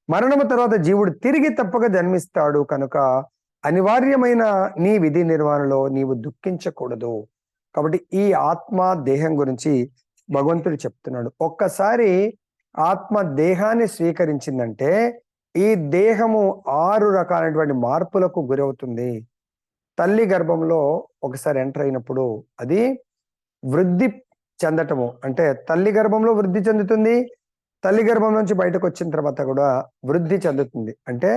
మరణము తర్వాత జీవుడు తిరిగి తప్పక జన్మిస్తాడు కనుక అనివార్యమైన నీ విధి నిర్వహణలో నీవు దుఃఖించకూడదు. కాబట్టి ఈ ఆత్మ దేహం గురించి భగవంతుడు చెప్తున్నాడు. ఒక్కసారి ఆత్మ దేహాన్ని స్వీకరించిందంటే ఈ దేహము 6 రకాలైనటువంటి మార్పులకు గురవుతుంది. తల్లి గర్భంలో ఒకసారి ఎంటర్ అయినప్పుడు అది వృద్ధి చెందటము, అంటే తల్లి గర్భంలో వృద్ధి చెందుతుంది, తల్లి గర్భం నుంచి బయటకు వచ్చిన తర్వాత కూడా వృద్ధి చెందుతుంది. అంటే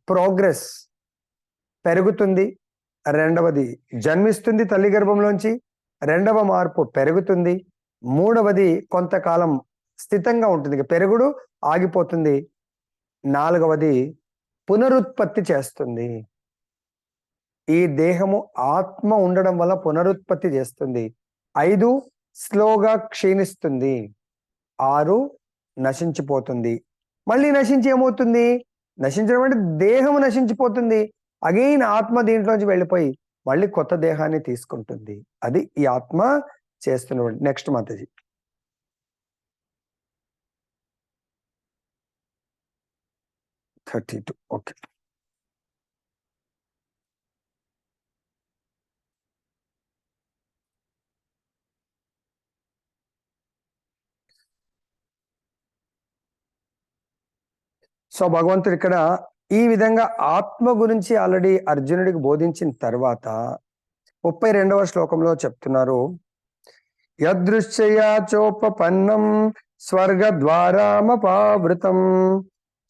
ప్రోగ్రెస్ పెరుగుతుంది. రెండవది జన్మిస్తుంది తల్లి గర్భంలోంచి, రెండవ మార్పు పెరుగుతుంది, మూడవది కొంతకాలం స్థితంగా ఉంటుంది, పెరుగుడు ఆగిపోతుంది, నాలుగవది పునరుత్పత్తి చేస్తుంది. ఈ దేహము ఆత్మ ఉండడం వల్ల పునరుత్పత్తి చేస్తుంది. 5 స్లోగా క్షీణిస్తుంది, 6 నశించిపోతుంది. మళ్ళీ నశించి ఏమవుతుంది? నశించడం అంటే దేహము నశించిపోతుంది. అగైన్ ఆత్మ దీంట్లోంచి వెళ్ళిపోయి మళ్ళీ కొత్త దేహాన్ని తీసుకుంటుంది. అది ఈ ఆత్మ చేస్తున్నటువంటి. నెక్స్ట్ మాతాజీ 32. ఓకే. సో భగవంతుడు ఇక్కడ ఈ విధంగా ఆత్మ గురించి ఆల్రెడీ అర్జునుడికి బోధించిన తర్వాత 32వ శ్లోకంలో చెప్తున్నారు, యదృశ్చయా చోపపన్నం స్వర్గ ద్వారామపావృతం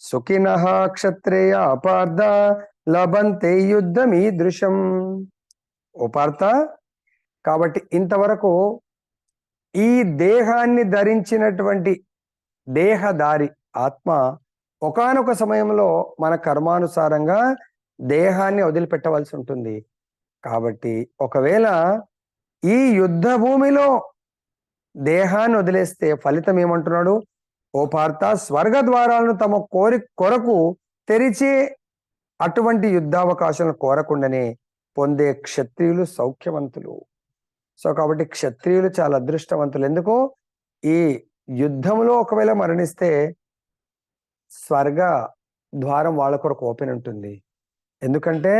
సుఖినః క్షత్రియ పార్థ లభంతే యుద్ధమీదృశం. ఓ పార్థ, కాబట్టి ఇంతవరకు ఈ దేహాన్ని ధరించినటువంటి దేహదారి ఆత్మ ఒకానొక సమయంలో మన కర్మానుసారంగా దేహాన్ని వదిలిపెట్టవలసి ఉంటుంది. కాబట్టి ఒకవేళ ఈ యుద్ధ భూమిలో దేహాన్ని వదిలేస్తే ఫలితం ఏమంటున్నాడు? ఓ పార్థ, స్వర్గ ద్వారాలను తమ కొరకు తెరిచే అటువంటి యుద్ధావకాశాలను కోరకుండానే పొందే క్షత్రియులు సౌఖ్యవంతులు. సో కాబట్టి క్షత్రియులు చాలా అదృష్టవంతులు. ఎందుకు? ఈ యుద్ధంలో ఒకవేళ మరణిస్తే స్వర్గ ద్వారం వాళ్ళ కొరకు ఓపెన్ ఉంటుంది. ఎందుకంటే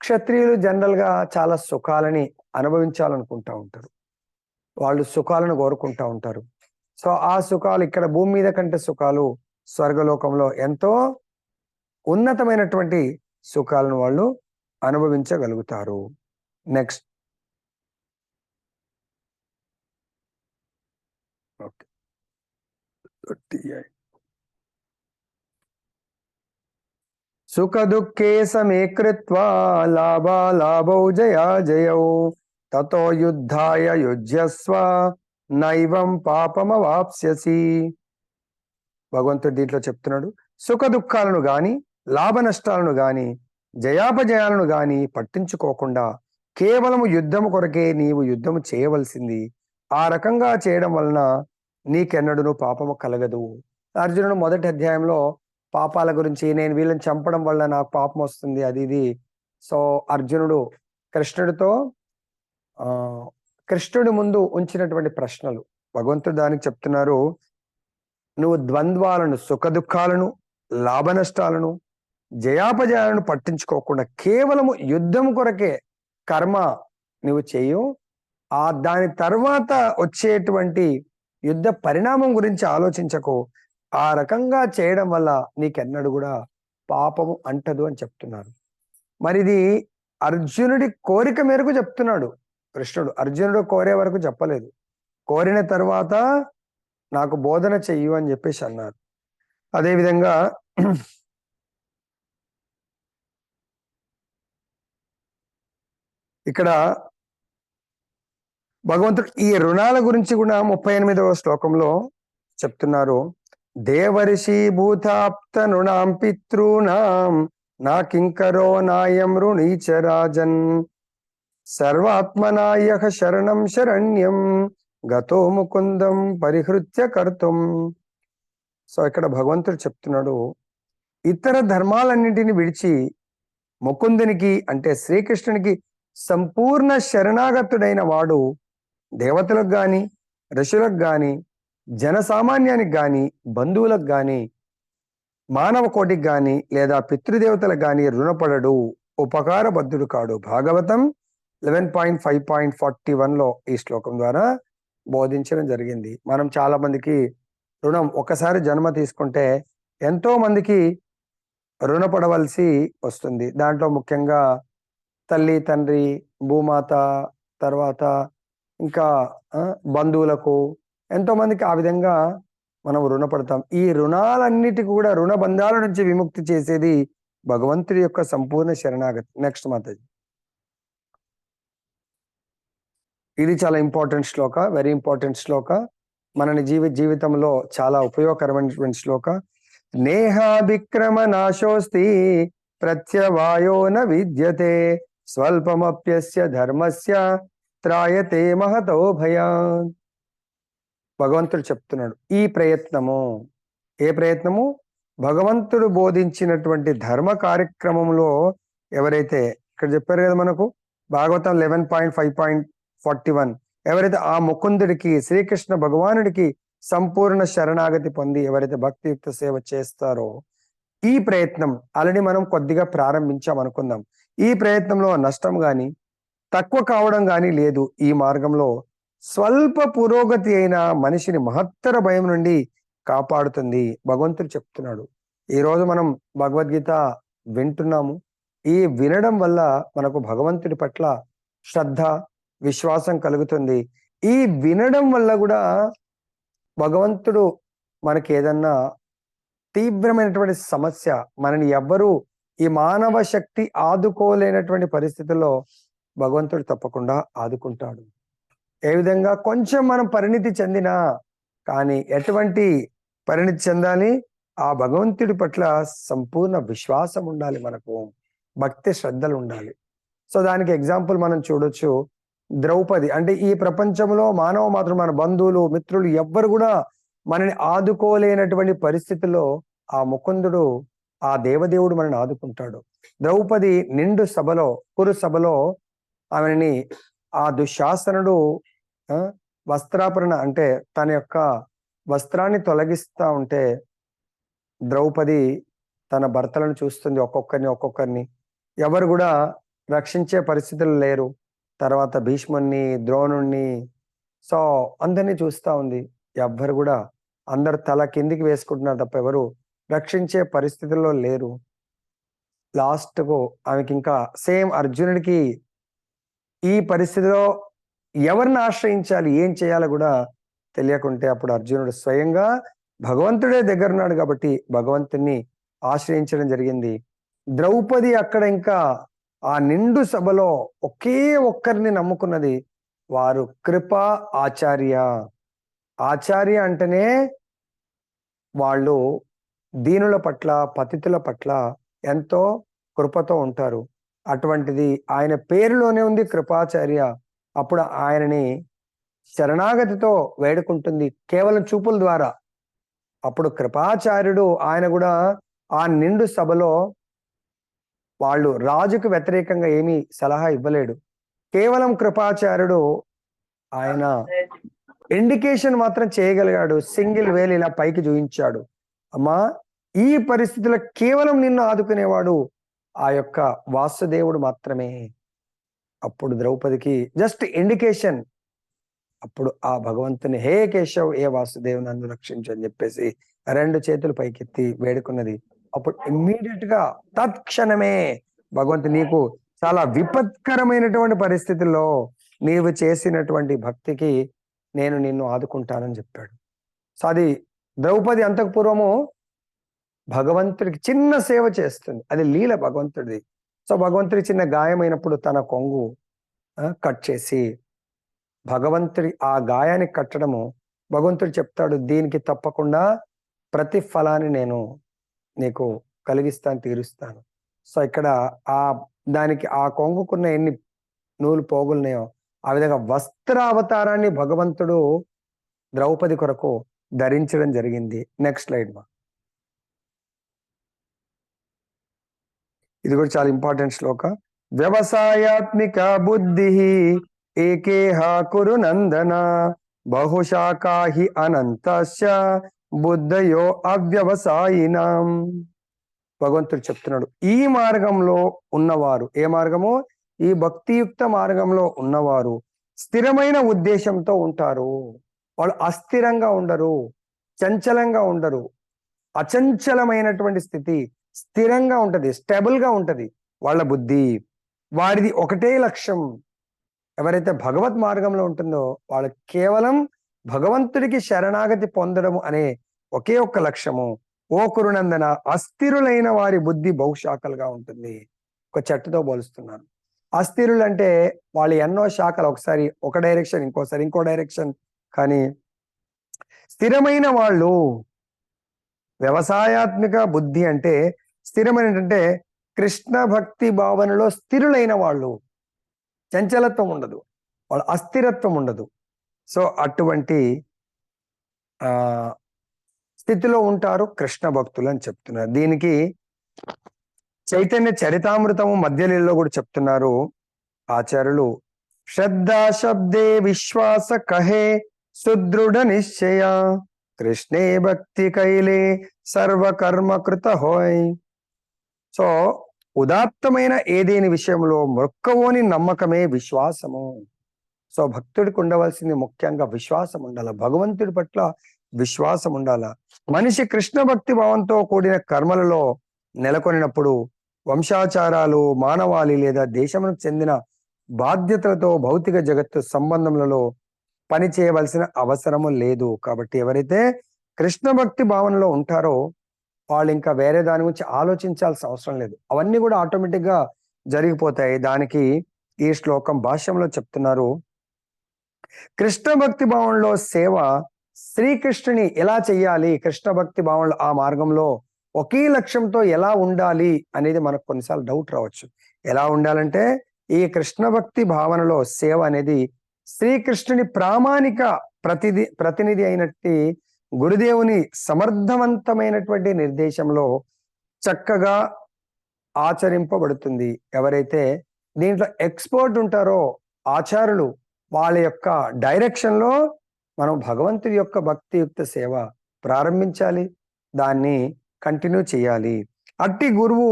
క్షత్రియులు జనరల్ గా చాలా సుఖాలని అనుభవించాలనుకుంటా ఉంటారు. వాళ్ళు సుఖాలను కోరుకుంటా ఉంటారు. సో ఆ సుఖాలు ఇక్కడ భూమి మీద కంటే సుఖాలు స్వర్గలోకంలో ఎంతో ఉన్నతమైనటువంటి సుఖాలను వాళ్ళు అనుభవించగలుగుతారు. నెక్స్ట్. ఓకే. సుఖ దుఃఖే సమే కృత్వా లాభాలాభౌ జయా జయౌ తతో యుద్ధాయ యుజ్యస్వ నైవం పాపమవాప్స్యసి. భగవంతుడు దీంట్లో చెప్తున్నాడు, సుఖ దుఃఖాలను గాని లాభ నష్టాలను గాని జయాపజయాలను గాని పట్టించుకోకుండా కేవలము యుద్ధము కొరకే నీవు యుద్ధము చేయవలసింది. ఆ రకంగా చేయడం వలన నీకెన్నడూ పాపము కలగదు. అర్జునుడు మొదటి అధ్యాయంలో పాపాల గురించి, నేను వీళ్ళని చంపడం వల్ల నాకు పాపం వస్తుంది అది ఇది. సో అర్జునుడు కృష్ణుడి ముందు ఉంచినటువంటి ప్రశ్నలు భగవంతుడు దానికి చెప్తున్నారు, నువ్వు ద్వంద్వాలను, సుఖ దుఃఖాలను, లాభ నష్టాలను, జయాపజయాలను పట్టించుకోకుండా కేవలము యుద్ధం కొరకే కర్మ నువ్వు చేయు. దాని తర్వాత వచ్చేటువంటి యుద్ధ పరిణామం గురించి ఆలోచించకు. ఆ రకంగా చేయడం వల్ల నీకెన్నడూ కూడా పాపము అంటదు అని చెప్తున్నారు. మరి ఇది అర్జునుడి కోరిక మేరకు చెప్తున్నాడు కృష్ణుడు. అర్జునుడు కోరే వరకు చెప్పలేదు. కోరిన తర్వాత నాకు బోధన చెయ్యు అని చెప్పేసి అన్నారు. అదేవిధంగా ఇక్కడ భగవంతుడు ఈ రుణాల గురించి కూడా 38వ శ్లోకంలో చెప్తున్నారు. దేవర్షి భూతాప్త నృణాం పితృణాం నా కింకరో నాయం రుణీచ రాజన్ సర్వాత్మనాయః శరణం శరణ్యం గతో ముకుందం పరిహృత్య కర్తుం. సో ఇక్కడ భగవంతుడు చెప్తున్నాడు, ఇతర ధర్మాలన్నింటిని విడిచి ముకుందునికి అంటే శ్రీకృష్ణునికి సంపూర్ణ శరణాగతుడైన వాడు దేవతలకు గాని, ఋషులకు గాని, జనసామాన్యానికి గాని, బంధువులకు గాని, మానవ కోటికి గాని లేదా పితృదేవతలకు గాని రుణపడడు, ఉపకారబద్ధుడు కాడు. భాగవతం 11.5.41లో ఈ శ్లోకం ద్వారా బోధించడం జరిగింది. మనం చాలా మందికి రుణం, ఒకసారి జన్మ తీసుకుంటే ఎంతో మందికి రుణపడవలసి వస్తుంది. దాంట్లో ముఖ్యంగా తల్లి, తండ్రి, భూమాత, తర్వాత ఇంకా బంధువులకు, ఎంతో మందికి ఆ విధంగా మనం రుణపడతాం. ఈ రుణాలన్నిటికీ కూడా, రుణ బంధాల నుంచి విముక్తి చేసేది భగవంతుడి యొక్క సంపూర్ణ శరణాగతి. నెక్స్ట్ మాతాజీ. ఇది చాలా ఇంపార్టెంట్ శ్లోక, వెరీ ఇంపార్టెంట్ శ్లోక. మన జీవితంలో చాలా ఉపయోగకరమైనటువంటి శ్లోక. నేహాభిక్రమ నాశోస్తి ప్రత్యవాయో న విద్యతే స్వల్పమప్యస్య ధర్మస్య త్రాయతే మహతో భయాన్. భగవంతుడు చెప్తున్నాడు, ఈ ప్రయత్నము, ఏ ప్రయత్నము? భగవంతుడు బోధించినటువంటి ధర్మ కార్యక్రమంలో ఎవరైతే, ఇక్కడ చెప్పారు కదా మనకు భాగవతం 11.5.41, ఎవరైతే ఆ ముకుందుడికి, శ్రీకృష్ణ భగవానుడికి సంపూర్ణ శరణాగతి పొంది ఎవరైతే భక్తియుక్త సేవ చేస్తారో, ఈ ప్రయత్నం ఆల్రెడీ మనం కొద్దిగా ప్రారంభించాం అనుకుందాం. ఈ ప్రయత్నంలో నష్టం గాని తక్కువ కావడం గాని లేదు. ఈ మార్గంలో స్వల్ప పురోగతి అయిన మనిషిని మహత్తర భయం నుండి కాపాడుతుంది. భగవంతుడు చెప్తున్నాడు. ఈ రోజు మనం భగవద్గీత వింటున్నాము. ఈ వినడం వల్ల మనకు భగవంతుడి పట్ల శ్రద్ధ, విశ్వాసం కలుగుతుంది. ఈ వినడం వల్ల కూడా భగవంతుడు మనకి ఏదన్నా తీవ్రమైనటువంటి సమస్య, మనని ఎవ్వరూ ఈ మానవ శక్తి ఆదుకోలేనటువంటి పరిస్థితుల్లో భగవంతుడు తప్పకుండా ఆదుకుంటాడు. ఏ విధంగా? కొంచెం మనం పరిణితి చెందినా కానీ ఎటువంటి పరిణితి చెందాలి? ఆ భగవంతుడి పట్ల సంపూర్ణ విశ్వాసం ఉండాలి, మనకు భక్తి శ్రద్ధలు ఉండాలి. సో దానికి ఎగ్జాంపుల్ మనం చూడొచ్చు. ద్రౌపది అంటే ఈ ప్రపంచంలో మానవ మాత్రం మన బంధువులు మిత్రులు ఎవ్వరు కూడా మనని ఆదుకోలేనటువంటి పరిస్థితుల్లో ఆ ముకుందుడు ఆ దేవదేవుడు మనని ఆదుకుంటాడు. ద్రౌపది నిండు సభలో కురు సభలో ఆమెని ఆ దుశ్శాసనుడు వస్త్రాపరణ అంటే తన యొక్క వస్త్రాన్ని తొలగిస్తా ఉంటే ద్రౌపది తన భర్తలను చూస్తుంది, ఒక్కొక్కరిని ఎవరు కూడా రక్షించే పరిస్థితులు లేరు. తర్వాత భీష్ముణ్ణి, ద్రోణుణ్ణి, సో అందరినీ చూస్తా ఉంది. ఎవ్వరు కూడా అందరు తల కిందికి వేసుకుంటున్నారు తప్ప ఎవరు రక్షించే పరిస్థితుల్లో లేరు. లాస్ట్ కు ఆమెకి ఇంకా సేమ్ అర్జునుడికి ఈ పరిస్థితిలో ఎవరిని ఆశ్రయించాలి, ఏం చేయాలో కూడా తెలియకుంటే అప్పుడు అర్జునుడు స్వయంగా భగవంతుడే దగ్గరున్నాడు కాబట్టి భగవంతుణ్ణి ఆశ్రయించడం జరిగింది. ద్రౌపది అక్కడ ఇంకా ఆ నిండు సభలో ఒకే ఒక్కరిని నమ్ముకున్నది, వారు కృప ఆచార్య. ఆచార్య అంటేనే వాళ్ళు దీనుల పట్ల పతితుల పట్ల ఎంతో కృపతో ఉంటారు. అటువంటిది ఆయన పేరులోనే ఉంది కృపాచార్య. అప్పుడు ఆయనని శరణాగతితో వేడుకుంటుంది కేవలం చూపుల ద్వారా. అప్పుడు కృపాచార్యుడు ఆయన కూడా ఆ నిండు సభలో వాళ్ళు రాజుకు వ్యతిరేకంగా ఏమీ సలహా ఇవ్వలేడు. కేవలం కృపాచార్యుడు ఆయన ఇండికేషన్ మాత్రం చేయగలిగాడు. సింగిల్ వేలు ఇలా పైకి చూపించాడు, అమ్మా ఈ పరిస్థితిలో కేవలం నిన్ను ఆదుకునేవాడు ఆ యొక్క వాసుదేవుడు మాత్రమే. అప్పుడు ద్రౌపదికి జస్ట్ ఇండికేషన్. అప్పుడు ఆ భగవంతుని హే కేశవ్ ఏ వాసుదేవ్ నన్ను రక్షించు అని చెప్పేసి 2 చేతులు పైకెత్తి వేడుకున్నది. అప్పుడు ఇమ్మీడియట్ గా తత్క్షణమే భగవంతు నీకు చాలా విపత్కరమైనటువంటి పరిస్థితుల్లో నీవు చేసినటువంటి భక్తికి నేను నిన్ను ఆదుకుంటానని చెప్పాడు. సో అది ద్రౌపది అంతకు పూర్వము భగవంతుడికి చిన్న సేవ చేస్తుంది, అది లీల భగవంతుడిది. సో భగవంతుడి చిన్న గాయమైనప్పుడు తన కొంగు కట్ చేసి భగవంతుడి ఆ గాయానికి కట్టడము, భగవంతుడు చెప్తాడు దీనికి తప్పకుండా ప్రతి ఫలాన్ని నేను నీకు కలిగిస్తాను, తీరుస్తాను. సో ఇక్కడ ఆ దానికి ఆ కొంగుకున్న ఎన్ని నూలు పోగులున్నాయో ఆ విధంగా వస్త్రావతారాన్ని భగవంతుడు ద్రౌపది కొరకు ధరించడం జరిగింది. నెక్స్ట్ స్లైడ్ మా. ఇది కూడా చాలా ఇంపార్టెంట్ శ్లోక. వ్యవసాయాత్మిక బుద్ధి ఏకేహ కురు నందన బహుశాఖాహి అనంతస్య బుద్ధయో అవ్యవసాయినాం. భగవంతుడు చెప్తున్నాడు ఈ మార్గంలో ఉన్నవారు, ఏ మార్గము, ఈ భక్తియుక్త మార్గంలో ఉన్నవారు స్థిరమైన ఉద్దేశంతో ఉంటారు. వాళ్ళు అస్థిరంగా ఉండరు, చంచలంగా ఉండరు. అచంచలమైనటువంటి స్థితి, స్థిరంగా ఉంటది, స్టేబుల్ గా ఉంటది వాళ్ళ బుద్ధి. వారిది ఒకటే లక్ష్యం. ఎవరైతే భగవత్ మార్గంలో ఉంటుందో వాళ్ళు కేవలం భగవంతుడికి శరణాగతి పొందడము అనే ఒకే ఒక్క లక్ష్యము. ఓ కురునందన, అస్థిరులైన వారి బుద్ధి బహుశాఖలుగా ఉంటుంది. ఒక చెట్టుతో పోలుస్తున్నాను. అస్థిరులు అంటే వాళ్ళు ఎన్నో శాఖలు, ఒకసారి ఒక డైరెక్షన్, ఇంకోసారి ఇంకో డైరెక్షన్. కానీ స్థిరమైన వాళ్ళు, వ్యవసాయాత్మిక బుద్ధి అంటే స్థిరమైనటువంటి కృష్ణ భక్తి భావనలో స్థిరులైన వాళ్ళు. చంచలత్వం ఉండదు, వాళ్ళ అస్థిరత్వం ఉండదు. సో అటువంటి స్థితిలో ఉంటారు కృష్ణ భక్తులు అని చెప్తున్నారు. దీనికి చైతన్య చరితామృతము మధ్యలీలలో కూడా చెప్తున్నారు ఆచార్యులు. శ్రద్ధా శబ్దే విశ్వాస కహే సుదృఢ నిశ్చయ కృష్ణే భక్తి కైలే సర్వకర్మ కృత హోయ్. సో ఉదాత్తమైన ఏదేని విషయంలో మొక్కవోని నమ్మకమే విశ్వాసము. సో భక్తుడికి ఉండవలసింది ముఖ్యంగా విశ్వాసం ఉండాల, భగవంతుడి పట్ల విశ్వాసం ఉండాల. మనిషి కృష్ణ భక్తి భావంతో కూడిన కర్మలలో నెలకొనినప్పుడు వంశాచారాలు, మానవాళి లేదా దేశమునకు చెందిన బాధ్యతలతో భౌతిక జగత్తు సంబంధములలో పని చేయవలసిన అవసరము లేదు. కాబట్టి ఎవరైతే కృష్ణ భక్తి భావనలో ఉంటారో వాళ్ళు ఇంకా వేరే దాని గురించి ఆలోచించాల్సిన అవసరం లేదు, అవన్నీ కూడా ఆటోమేటిక్ గా జరిగిపోతాయి. దానికి ఈ శ్లోకం భాష్యంలో చెప్తున్నారు, కృష్ణ భక్తి భావంలో సేవ శ్రీకృష్ణుని ఎలా చెయ్యాలి, కృష్ణ భక్తి భావంలో ఆ మార్గంలో ఒకే లక్ష్యంతో ఎలా ఉండాలి అనేది మనకు కొన్నిసార్లు డౌట్ రావచ్చు. ఎలా ఉండాలంటే ఈ కృష్ణ భక్తి భావనలో సేవ అనేది శ్రీకృష్ణుని ప్రామాణిక ప్రతినిధి అయినట్టు గురుదేవుని సమర్థవంతమైనటువంటి నిర్దేశంలో చక్కగా ఆచరింపబడుతుంది. ఎవరైతే దీంట్లో ఎక్స్పర్ట్ ఉంటారో ఆచారులు, వాళ్ళ యొక్క డైరెక్షన్ లో మనం భగవంతుడి యొక్క భక్తియుక్త సేవ ప్రారంభించాలి, దాన్ని కంటిన్యూ చేయాలి. అట్టి గురువు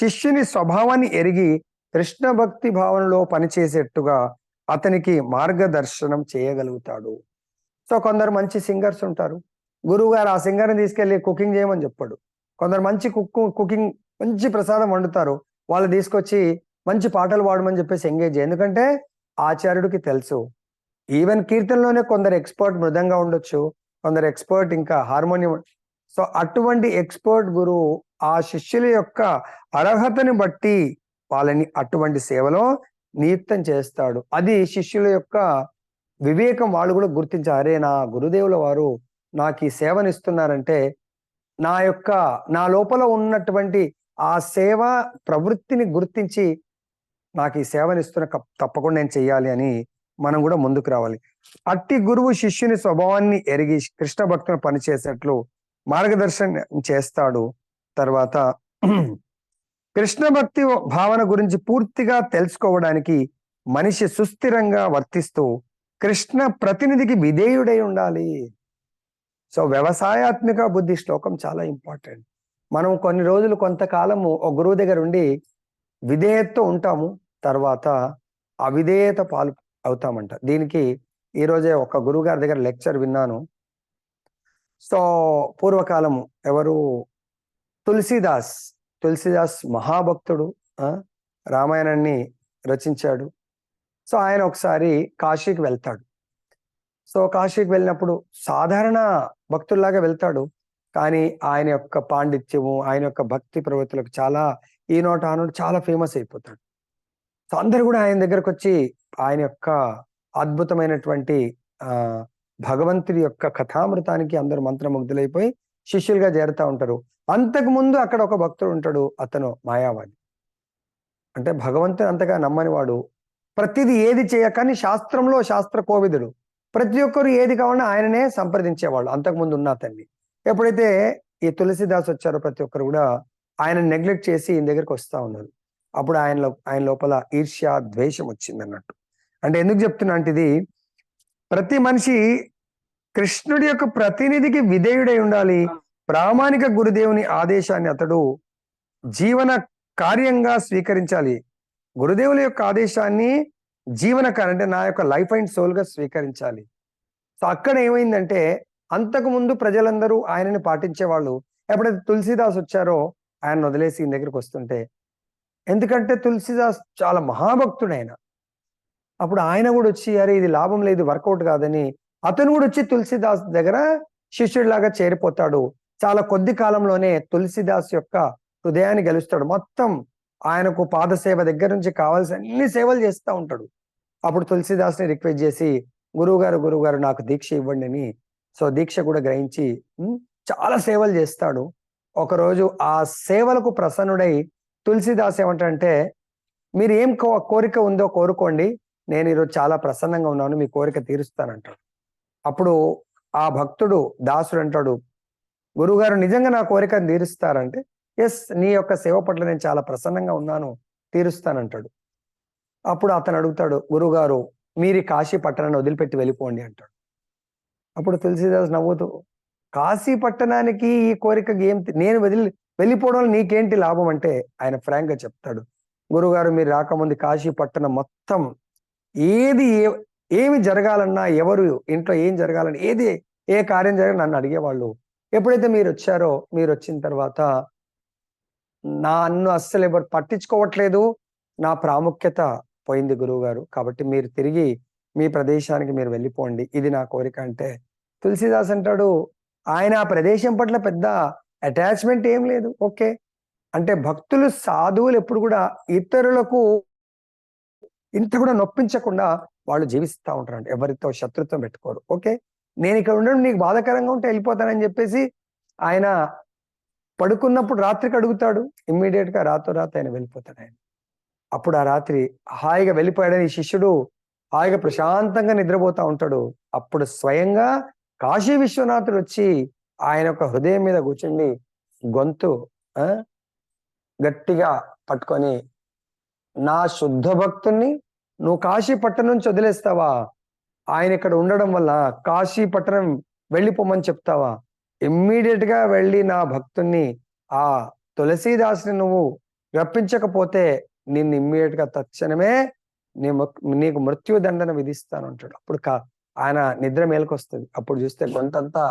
శిష్యుని స్వభావాన్ని ఎరిగి కృష్ణ భక్తి భావనలో పనిచేసేట్టుగా అతనికి మార్గదర్శనం చేయగలుగుతాడు. సో కొందరు మంచి సింగర్స్ ఉంటారు, గురువు గారు ఆ సింగర్ని తీసుకెళ్లి కుకింగ్ చేయమని చెప్పాడు. కొందరు మంచి కుకింగ్ మంచి ప్రసాదం వండుతారు, వాళ్ళు తీసుకొచ్చి మంచి పాటలు పాడమని చెప్పేసి ఎంగేజ్. ఎందుకంటే ఆచార్యుడికి తెలుసు. ఈవెన్ కీర్తనలోనే కొందరు ఎక్స్పర్ట్ మృదంగా ఉండొచ్చు, కొందరు ఎక్స్పర్ట్ ఇంకా హార్మోనియం. సో అటువంటి ఎక్స్పర్ట్ గురువు ఆ శిష్యుల యొక్క అర్హతని బట్టి వాళ్ళని అటువంటి సేవలో నియుక్తం చేస్తాడు. అది శిష్యుల యొక్క వివేకం. వాళ్ళు కూడా గుర్తించారు, అరే నా గురుదేవుల వారు నాకు ఈ సేవనిస్తున్నారంటే నా లోపల ఉన్నటువంటి ఆ సేవ ప్రవృత్తిని గుర్తించి నాకు ఈ సేవనిస్తున్న తప్పకుండా నేను చెయ్యాలి అని మనం కూడా ముందుకు రావాలి. అట్టి గురువు శిష్యుని స్వభావాన్ని ఎరిగి కృష్ణ భక్తులను పనిచేసేట్లు మార్గదర్శనం చేస్తాడు. తర్వాత కృష్ణ భక్తి భావన గురించి పూర్తిగా తెలుసుకోవడానికి మనిషి సుస్థిరంగా వర్తిస్తూ కృష్ణ ప్రతినిధికి విధేయుడై ఉండాలి. సో వ్యవసాయాత్మక బుద్ధి శ్లోకం చాలా ఇంపార్టెంట్. మనం కొన్ని రోజులు కొంతకాలము ఒక గురువు దగ్గర ఉండి విధేయతతో ఉంటాము, తర్వాత అవిధేయత పాలు అవుతామంట. దీనికి ఈరోజే ఒక గురువు గారి దగ్గర లెక్చర్ విన్నాను. సో పూర్వకాలము ఎవరు, తులసిదాస్ మహాభక్తుడు, రామాయణాన్ని రచించాడు. సో ఆయన ఒకసారి కాశీకి వెళ్తాడు. సో కాశీకి వెళ్ళినప్పుడు సాధారణ భక్తుల్లాగా వెళ్తాడు, కానీ ఆయన యొక్క పాండిత్యము, ఆయన యొక్క భక్తి ప్రవృత్తులకు చాలా ఈ నోట ఆ నోట చాలా ఫేమస్ అయిపోతాడు. సో అందరు కూడా ఆయన దగ్గరకు వచ్చి ఆయన యొక్క అద్భుతమైనటువంటి భగవంతుడి యొక్క కథామృతానికి అందరూ మంత్రముగ్ధులైపోయి శిష్యులుగా చేరుతా ఉంటారు. అంతకు ముందు అక్కడ ఒక భక్తుడు ఉంటాడు, అతను మాయావాది, అంటే భగవంతుని అంతగా నమ్మని వాడు. ప్రతిదీ ఏది చేయకని శాస్త్రంలో శాస్త్ర కోవిదుడు, ప్రతి ఒక్కరు ఏది కావాలన్నా ఆయననే సంప్రదించేవాళ్ళు అంతకుముందు ఉన్న అతన్ని. ఎప్పుడైతే ఈ తులసిదాస్ వచ్చారో ప్రతి ఒక్కరు కూడా ఆయన నెగ్లెక్ట్ చేసి ఈయన దగ్గరికి వస్తా ఉన్నారు. అప్పుడు ఆయన లోపల ఈర్ష్య ద్వేషం వచ్చింది అన్నట్టు. అంటే ఎందుకు చెప్తున్నా అంటే, ఇది ప్రతి మనిషి కృష్ణుడి యొక్క ప్రతినిధికి విధేయుడై ఉండాలి. ప్రామాణిక గురుదేవుని ఆదేశాన్ని అతడు జీవన కార్యంగా స్వీకరించాలి. గురుదేవుల యొక్క ఆదేశాన్ని జీవన కార్యం అంటే నా యొక్క లైఫ్ అండ్ సోల్ గా స్వీకరించాలి. సో అక్కడ ఏమైందంటే, అంతకు ముందు ప్రజలందరూ ఆయనని పాటించేవాళ్ళు. ఎప్పుడైతే తులసిదాస్ వచ్చారో ఆయన వదిలేసి ఈయన దగ్గరికి వస్తుంటే, ఎందుకంటే తులసిదాస్ చాలా మహాభక్తుడు ఆయన. అప్పుడు ఆయన కూడా వచ్చి అరే ఇది లాభం లేదు, వర్కౌట్ కాదని అతను కూడా వచ్చి తులసిదాస్ దగ్గర శిష్యుడిలాగా చేరిపోతాడు. చాలా కొద్ది కాలంలోనే తులసిదాస్ యొక్క హృదయాన్ని గెలుస్తాడు. మొత్తం ఆయనకు పాదసేవ దగ్గర నుంచి కావాల్సిన అన్ని సేవలు చేస్తూ ఉంటాడు. అప్పుడు తులసిదాస్ని రిక్వెస్ట్ చేసి గురువుగారు నాకు దీక్ష ఇవ్వండి అని. సో దీక్ష కూడా గ్రహించి చాలా సేవలు చేస్తాడు. ఒకరోజు ఆ సేవలకు ప్రసన్నుడై తులసిదాస్ ఏమంటాడంటే, మీరు ఏం కోరిక ఉందో కోరుకోండి, నేను ఈరోజు చాలా ప్రసన్నంగా ఉన్నాను, మీ కోరిక తీరుస్తానంటాడు. అప్పుడు ఆ భక్తుడు దాసుడు అంటాడు, గురువుగారు నిజంగా నా కోరికను తీరుస్తారంటే, ఎస్ నీ యొక్క సేవ పట్ల నేను చాలా ప్రసన్నంగా ఉన్నాను, తీరుస్తానంటాడు. అప్పుడు అతను అడుగుతాడు, గురువుగారు మీరు కాశీ పట్టణాన్ని వదిలిపెట్టి వెళ్ళిపోండి అంటాడు. అప్పుడు తులసిదాస్ నవ్వుతూ, కాశీ పట్టణానికి ఈ కోరికకి నేను వెళ్ళిపోవడం నీకేంటి లాభం అంటే, ఆయన ఫ్రాంక్ గా చెప్తాడు, గురువుగారు మీరు రాకముందు కాశీ పట్టణం మొత్తం ఏమి జరగాలన్నా, ఎవరు ఇంట్లో ఏం జరగాలన్నా, ఏ కార్యం జరగాలి నన్ను అడిగేవాళ్ళు. ఎప్పుడైతే మీరు వచ్చారో, మీరు వచ్చిన తర్వాత నన్ను అస్సలు ఎవరు పట్టించుకోవట్లేదు, నా ప్రాముఖ్యత పోయింది గురువుగారు, కాబట్టి మీరు తిరిగి మీ ప్రదేశానికి మీరు వెళ్ళిపోండి, ఇది నా కోరిక అంటే, తులసిదాస్ అంటాడు ఆయన ఆ ప్రదేశం పట్ల పెద్ద అటాచ్మెంట్ ఏం లేదు. ఓకే అంటే భక్తులు సాధువులు ఎప్పుడు కూడా ఇతరులకు ఇంత కూడా నొప్పించకుండా వాళ్ళు జీవిస్తూ ఉంటారంట, ఎవరితో శత్రుత్వం పెట్టుకోరు. ఓకే నేను ఇక్కడ ఉండడం నీకు బాధాకరంగా ఉంటే వెళ్ళిపోతానని చెప్పేసి ఆయన పడుకున్నప్పుడు రాత్రికి అడుగుతాడు, ఇమ్మీడియట్ గా రాత్రి ఆయన వెళ్ళిపోతాడు ఆయన. అప్పుడు ఆ రాత్రి హాయిగా వెళ్ళిపోయాడని ఈ శిష్యుడు హాయిగా ప్రశాంతంగా నిద్రపోతా ఉంటాడు. అప్పుడు స్వయంగా కాశీ విశ్వనాథుడు వచ్చి ఆయన యొక్క హృదయం మీద కూర్చుండి గొంతు గట్టిగా పట్టుకొని, నా శుద్ధ భక్తుణ్ణి నువ్వు కాశీ పట్టణం నుంచి వదిలేస్తావా? ఆయన ఇక్కడ ఉండడం వల్ల కాశీ పట్టణం వెళ్ళిపోమని చెప్తావా? ఇమ్మీడియట్ గా వెళ్ళి నా భక్తుణ్ణి ఆ తులసీదాసుని నువ్వు రప్పించకపోతే నిన్ను ఇమ్మీడియట్ గా తక్షణమే నీకు మృత్యు దండన విధిస్తాను అంటాడు. అప్పుడు ఆయన నిద్ర మేలుకొస్తుంది. అప్పుడు చూస్తే గొంతంతా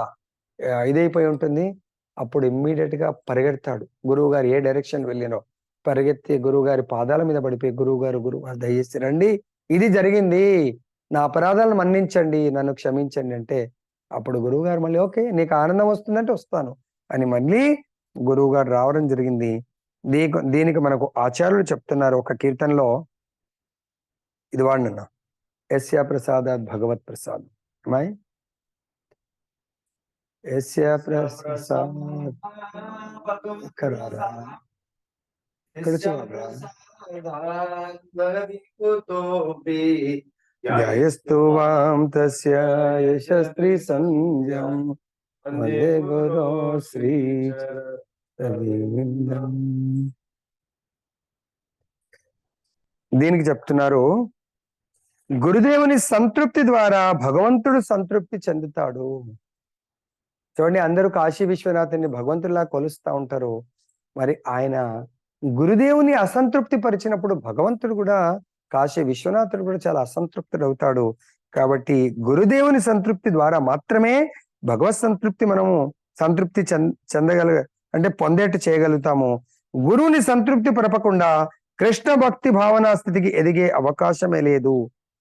ఇదైపోయి ఉంటుంది. అప్పుడు ఇమ్మీడియట్ గా పరిగెడతాడు. గురువు గారు ఏ డైరెక్షన్ వెళ్ళినో పరిగెత్తి గురువు గారి పాదాల మీద పడిపోయి, గురువు గారు దయచేసి రండి, ఇది జరిగింది, నా అపరాధాలను మన్నించండి, నన్ను క్షమించండి అంటే అప్పుడు గురువు గారు మళ్ళీ ఓకే నీకు ఆనందం వస్తుందంటే వస్తాను అని మళ్ళీ గురువు గారు రావడం జరిగింది. దీనికి మనకు ఆచార్యులు చెప్తున్నారు ఒక కీర్తనలో, ఇది వాడినన్నా, యస్య ప్రసాదాత్ భగవత్ ప్రసాద్ అమ్మాయి, యస్య ప్రసాద్ ధ్యాయస్తు వాం తస్య యశస్త్రీ సంధ్యం వందే గురో శ్రీ రవీంద్రం. దీనికి చెప్తున్నారు, గురుదేవుని సంతృప్తి ద్వారా భగవంతుడు సంతృప్తి చెందుతాడు. చూడండి, అందరూ కాశీ విశ్వనాథుని భగవంతుడిలా కొలుస్తా ఉంటారు. మరి ఆయన గురుదేవుని అసంతృప్తి పరిచినప్పుడు భగవంతుడు కూడా, కాశీ విశ్వనాథుడు కూడా చాలా అసంతృప్తుడు అవుతాడు. కాబట్టి గురుదేవుని సంతృప్తి ద్వారా మాత్రమే భగవత్ సంతృప్తి మనము సంతృప్తి అంటే పొందేట్టు చేయగలుగుతాము. గురువుని సంతృప్తి పరపకుండా కృష్ణ భక్తి భావనా స్థితికి ఎదిగే అవకాశమే లేదు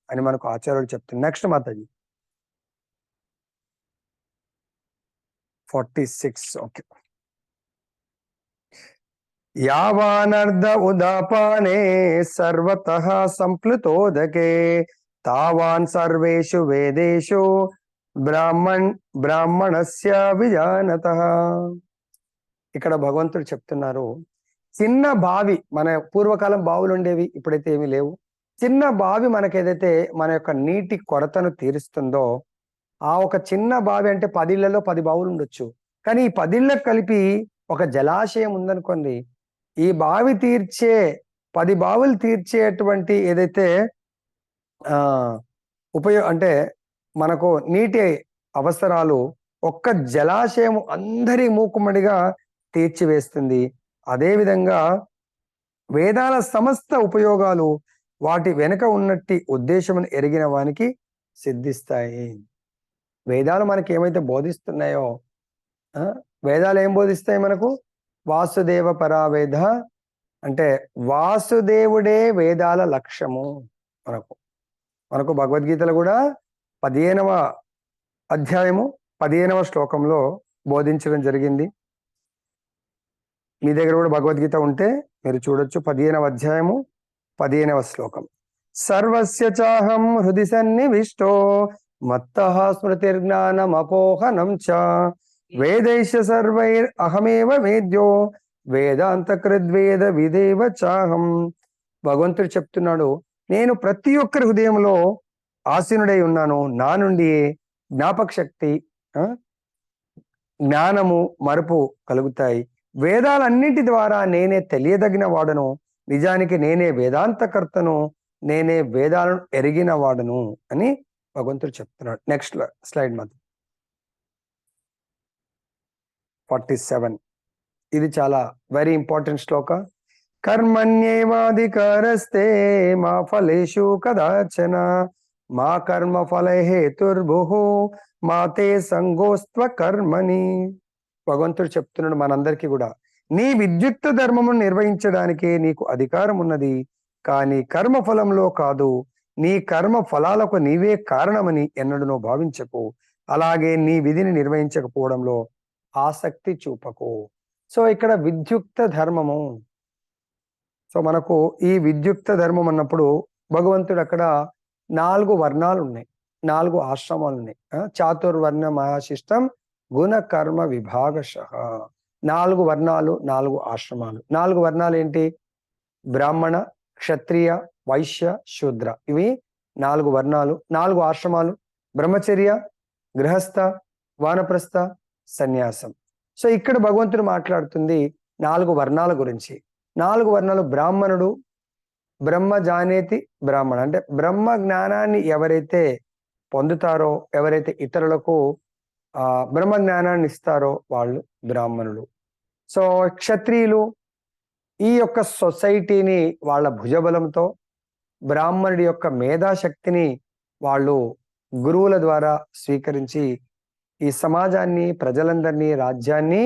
అని మనకు ఆచార్యులు చెప్తుంది. నెక్స్ట్ మాతాజీ 46. ఓకే. యావానర్ధ ఉదాపానే సర్వతః సంప్లుతోదకే తావాన్ సర్వేషు వేదేషు బ్రాహ్మణస్య విజానతః. ఇక్కడ భగవంతుడు చెప్తున్నారు, చిన్న బావి, మన పూర్వకాలం బావులు ఉండేవి, ఇప్పుడైతే ఏమీ లేవు. చిన్న బావి మనకేదైతే మన యొక్క నీటి కొరతను తీరుస్తుందో, ఆ ఒక చిన్న బావి అంటే 10 ఇళ్లలో 10 బావులు ఉండొచ్చు. కానీ ఈ 10 ఇళ్లకు కలిపి ఒక జలాశయం ఉందనుకోండి, ఈ బావి తీర్చే 10 బావులు తీర్చేటువంటి ఏదైతే అంటే మనకు నీటి అవసరాలు ఒక్క జలాశయం అందరి మూకుమ్మడిగా తీర్చివేస్తుంది. అదేవిధంగా వేదాల సమస్త ఉపయోగాలు వాటి వెనుక ఉన్నట్టి ఉద్దేశమును ఎరిగిన వానికి సిద్ధిస్తాయి. వేదాలు మనకి ఏమైతే బోధిస్తున్నాయో, వేదాలు ఏం బోధిస్తాయి మనకు? వాసుదేవ పరావేద అంటే వాసుదేవుడే వేదాల లక్ష్యము. మనకు భగవద్గీతలో కూడా 15వ అధ్యాయము 15వ శ్లోకంలో బోధించడం జరిగింది. మీ దగ్గర కూడా భగవద్గీత ఉంటే మీరు చూడొచ్చు. 15వ అధ్యాయము 15వ శ్లోకం. సర్వస్య చాహం హృది సన్నివిష్టో మత్తః స్మృతిర్జ్ఞానం అపోహనం చ వేదైష సర్వైర్ అహమేవ వేద్యో వేదాంత కృద్వేద విదేవ చాహం. భగవంతుడు చెప్తున్నాడు, నేను ప్రతి ఒక్కరి హృదయంలో ఆసీనుడై ఉన్నాను. నా నుండి జ్ఞాపక శక్తి, జ్ఞానము, మరుపు కలుగుతాయి. వేదాలన్నిటి ద్వారా నేనే తెలియదగిన వాడను. నిజానికి నేనే వేదాంతకర్తను, నేనే వేదాలను ఎరిగిన వాడను అని భగవంతుడు చెప్తున్నాడు. నెక్స్ట్ స్లైడ్ మాత్రం 47. ఇది చాలా వెరీ ఇంపార్టెంట్ శ్లోక. కర్మణ్యేవాధికారస్తే మా ఫలేషు కదాచన మా కర్మ ఫల హేతుర్భుః మా తే సంగోస్త్వ కర్మని. భగవంతుడు చెప్తున్నాడు మనందరికీ కూడా, నీ విద్యుక్త ధర్మమును నిర్వహించడానికి నీకు అధికారం ఉన్నది, కానీ కర్మ ఫలంలో కాదు. నీ కర్మ ఫలాలకు నీవే కారణమని ఎన్నడూ భావించకు. అలాగే నీ విధిని నిర్వహించకపోవడంలో ఆసక్తి చూపకు. సో ఇక్కడ విద్యుక్త ధర్మము. సో మనకు ఈ విద్యుక్త ధర్మం అన్నప్పుడు భగవంతుడు అక్కడ 4 వర్ణాలు ఉన్నాయి, 4 ఆశ్రమాలు ఉన్నాయి. చాతుర్వర్ణ మహాశిష్టం గుణ కర్మ విభాగశః. 4 వర్ణాలు, 4 ఆశ్రమాలు. 4 వర్ణాలు ఏంటి? బ్రాహ్మణ, క్షత్రియ, వైశ్య, శూద్ర, ఇవి 4 వర్ణాలు, 4 ఆశ్రమాలు: బ్రహ్మచర్య, గృహస్థ, వానప్రస్థ, సన్యాసం. సో ఇక్కడ భగవంతుడు మాట్లాడుతుంది 4 వర్ణాల గురించి. 4 వర్ణాలు: బ్రాహ్మణుడు, బ్రహ్మ జానేతి బ్రాహ్మణ, అంటే బ్రహ్మ జ్ఞానాన్ని ఎవరైతే పొందుతారో, ఎవరైతే ఇతరులకు బ్రహ్మ జ్ఞానాన్ని ఇస్తారో వాళ్ళు బ్రాహ్మణులు. సో క్షత్రియులు ఈ యొక్క సొసైటీని వాళ్ళ భుజబలంతో, బ్రాహ్మణుడి యొక్క మేధాశక్తిని వాళ్ళు గురువుల ద్వారా స్వీకరించి ఈ సమాజాన్ని, ప్రజలందరినీ, రాజ్యాన్ని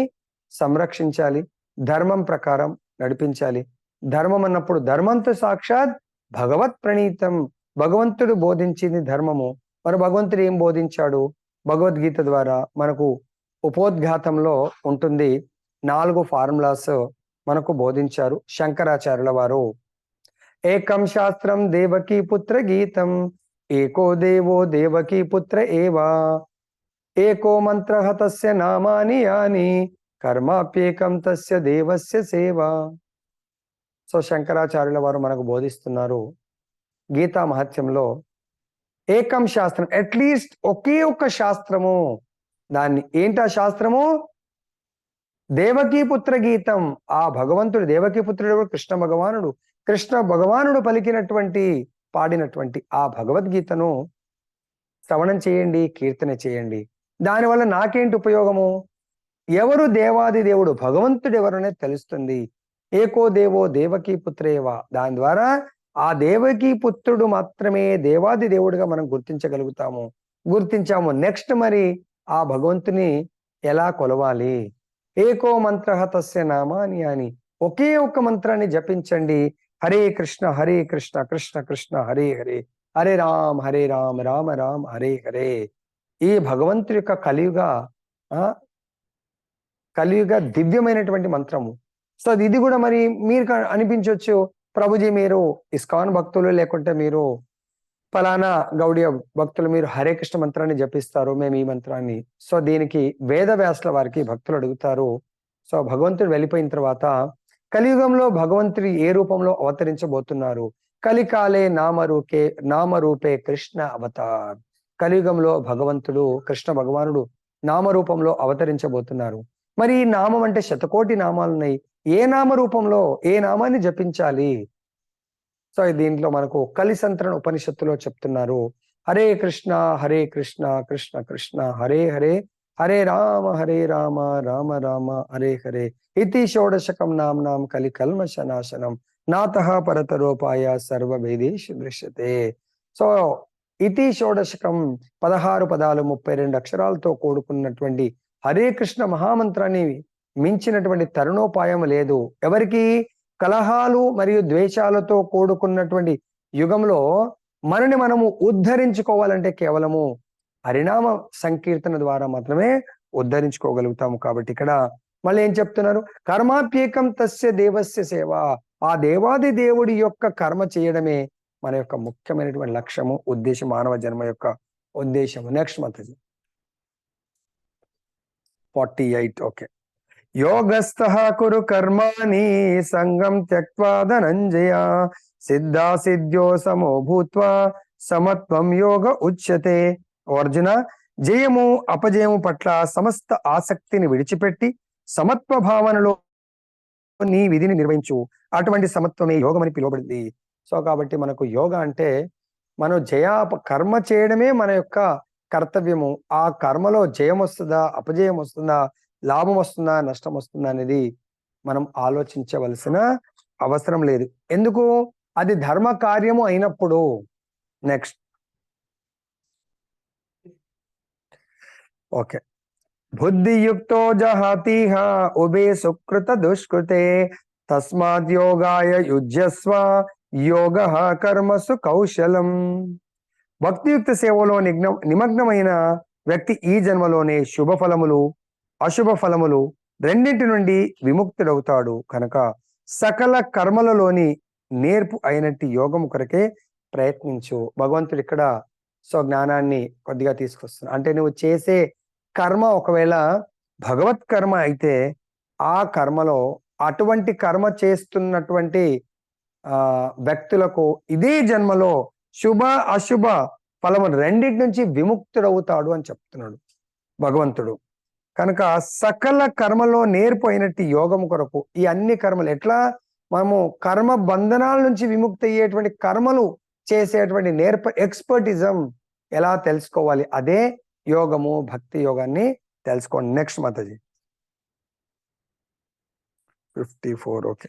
సంరక్షించాలి, ధర్మం ప్రకారం నడిపించాలి. ధర్మం అన్నప్పుడు ధర్మంతో సాక్షాత్ భగవత్ ప్రణీతం, భగవంతుడు బోధించింది ధర్మము. మరి భగవంతుడు ఏం బోధించాడు? భగవద్గీత ద్వారా మనకు ఉపోద్ఘాతంలో ఉంటుంది. 4 ఫార్ములాస్ మనకు బోధించారు శంకరాచార్యుల వారు. ఏకం శాస్త్రం దేవకీ పుత్ర గీతం, ఏకో దేవో దేవకీ పుత్ర ఏవా, ఏకో మంత్ర తస్య నామాని యాని, కర్మాప్యేకం తస్య దేవస్య సేవ. సో శంకరాచార్యుల వారు మనకు బోధిస్తున్నారు గీతా మహత్యంలో ఏకం శాస్త్రం, అట్లీస్ట్ ఒకే ఒక్క శాస్త్రము. దాన్ని ఏంటా శాస్త్రము? దేవకీ పుత్ర గీతం. ఆ భగవంతుడు, దేవకీ పుత్రుడు కృష్ణ భగవానుడు, కృష్ణ భగవానుడు పలికినటువంటి, పాడినటువంటి ఆ భగవద్గీతను శ్రవణం చేయండి, కీర్తన చేయండి. దానివల్ల నాకేంటి ఉపయోగము? ఎవరు దేవాది దేవుడు, భగవంతుడు ఎవరనే తెలుస్తుంది. ఏకో దేవో దేవకీ పుత్రేవా, దాని ద్వారా ఆ దేవకీ పుత్రుడు మాత్రమే దేవాది దేవుడిగా మనం గుర్తించాము. నెక్స్ట్ మరి ఆ భగవంతుని ఎలా కొలవాలి? ఏకో మంత్ర తస్య నామాని అని, ఒకే ఒక్క మంత్రాన్ని జపించండి. హరే కృష్ణ కృష్ణ కృష్ణ హరే హరే, హరే రామ్ రామ రామ హరే హరే. ఈ భగవంతుడి యొక్క కలియుగ దివ్యమైనటువంటి మంత్రము. సో ఇది కూడా మరి మీరు అనిపించవచ్చు, ప్రభుజీ మీరు ఇస్కాన్ భక్తులు, లేకుంటే మీరు ఫలానా గౌడియ భక్తులు, మీరు హరే కృష్ణ మంత్రాన్ని జపిస్తారు, మేము ఈ మంత్రాన్ని. సో దీనికి వేదవ్యాసుల వారికి భక్తులు అడుగుతారు. సో భగవంతుడు వెళ్ళిపోయిన తర్వాత కలియుగంలో భగవంతుడు ఏ రూపంలో అవతరించబోతున్నారు? కలికాలే నామరూపే కృష్ణ అవతార్. కలియుగంలో భగవంతుడు, కృష్ణ భగవానుడు నామరూపంలో అవతరించబోతున్నారు. మరి ఈ నామం అంటే శతకోటి నామాలు ఉన్నాయి. ఏ నామరూపంలో ఏ నామాన్ని జపించాలి? సో దీంట్లో మనకు కలిసంత్రణ ఉపనిషత్తులో చెప్తున్నారు. హరే కృష్ణ కృష్ణ కృష్ణ హరే హరే, హరే రామ రామ రామ హరే హరే. ఇతి షోడశకం నామ్నాం కలి కల్మశనాశనం, నాతః పరతరోపాయ సర్వ వేదేషు దృశ్యతే. సో ఇతి షోడశకం 16 పదాలు 32 అక్షరాలతో కూడుకున్నటువంటి హరే కృష్ణ మహామంత్రాన్ని మించినటువంటి తరుణోపాయం లేదు. ఎవరికి? కలహాలు మరియు ద్వేషాలతో కూడుకున్నటువంటి యుగంలో మనని మనము ఉద్ధరించుకోవాలంటే కేవలము హరినామ సంకీర్తన ద్వారా మాత్రమే ఉద్ధరించుకోగలుగుతాము. కాబట్టి ఇక్కడ మళ్ళీ ఏం చెప్తున్నారు? కర్మాప్యేకం తస్య దేవస్య సేవ. ఆ దేవాది దేవుడి యొక్క కర్మ చేయడమే మన యొక్క ముఖ్యమైనటువంటి లక్ష్యము, ఉద్దేశం, మానవ జన్మ యొక్క ఉద్దేశము. Next month 48. ఓకే. యోగస్థః కురు కర్మాణి సంగం త్యక్త్వా ధనంజయ, సిద్ధా సిద్ధ్యో సమో భూత్వా సమత్వం యోగ ఉచ్యతే. అర్జున, జయము అపజయము పట్ల సమస్త ఆసక్తిని విడిచిపెట్టి సమత్వ భావనలో నీ విధిని నిర్వహించు. అటువంటి సమత్వమే యోగం అని పిలువబడింది. సో కాబట్టి మనకు యోగ అంటే మనం కర్మ చేయడమే మన యొక్క కర్తవ్యము. ఆ కర్మలో జయం వస్తుందా, అపజయం వస్తుందా, లాభం వస్తుందా, నష్టం వస్తుందా అనేది మనం ఆలోచించవలసిన అవసరం లేదు. ఎందుకు? అది ధర్మ కార్యము అయినప్పుడు. నెక్స్ట్. ఓకే. బుద్ధియుక్తో జహాతిహ ఉభే సుకృత దుష్కృతే, తస్మాత్ యోగాయ యుజ్యస్వ యోగః కర్మసు కౌశలం. భక్తియుక్త సేవలో నిమగ్నమైన వ్యక్తి ఈ జన్మలోనే శుభ ఫలములు, అశుభ ఫలములు రెండింటి నుండి విముక్తుడవుతాడు. కనుక సకల కర్మలలోని నేర్పు అయినట్టు యోగము కొరకే ప్రయత్నించు. భగవంతుడు ఇక్కడ జ్ఞానాన్ని కొద్దిగా తీసుకొస్తున్నాడు. అంటే నువ్వు చేసే కర్మ ఒకవేళ భగవత్ కర్మ అయితే ఆ కర్మలో అటువంటి కర్మ చేస్తున్నటువంటి వ్యక్తులకు ఇదే జన్మలో శుభ అశుభ ఫలము రెండింటి నుంచి విముక్తుడవుతాడు అని చెప్తున్నాడు భగవంతుడు. కనుక సకల కర్మలో నేర్పోయినట్టు యోగం కొరకు ఈ అన్ని కర్మలు ఎట్లా మనము కర్మ బంధనాల నుంచి విముక్తి అయ్యేటువంటి కర్మలు చేసేటువంటి ఎక్స్పర్టిజం ఎలా తెలుసుకోవాలి, అదే యోగము, భక్తి యోగాన్ని తెలుసుకోండి. నెక్స్ట్ మాతాజీ 54. ఓకే.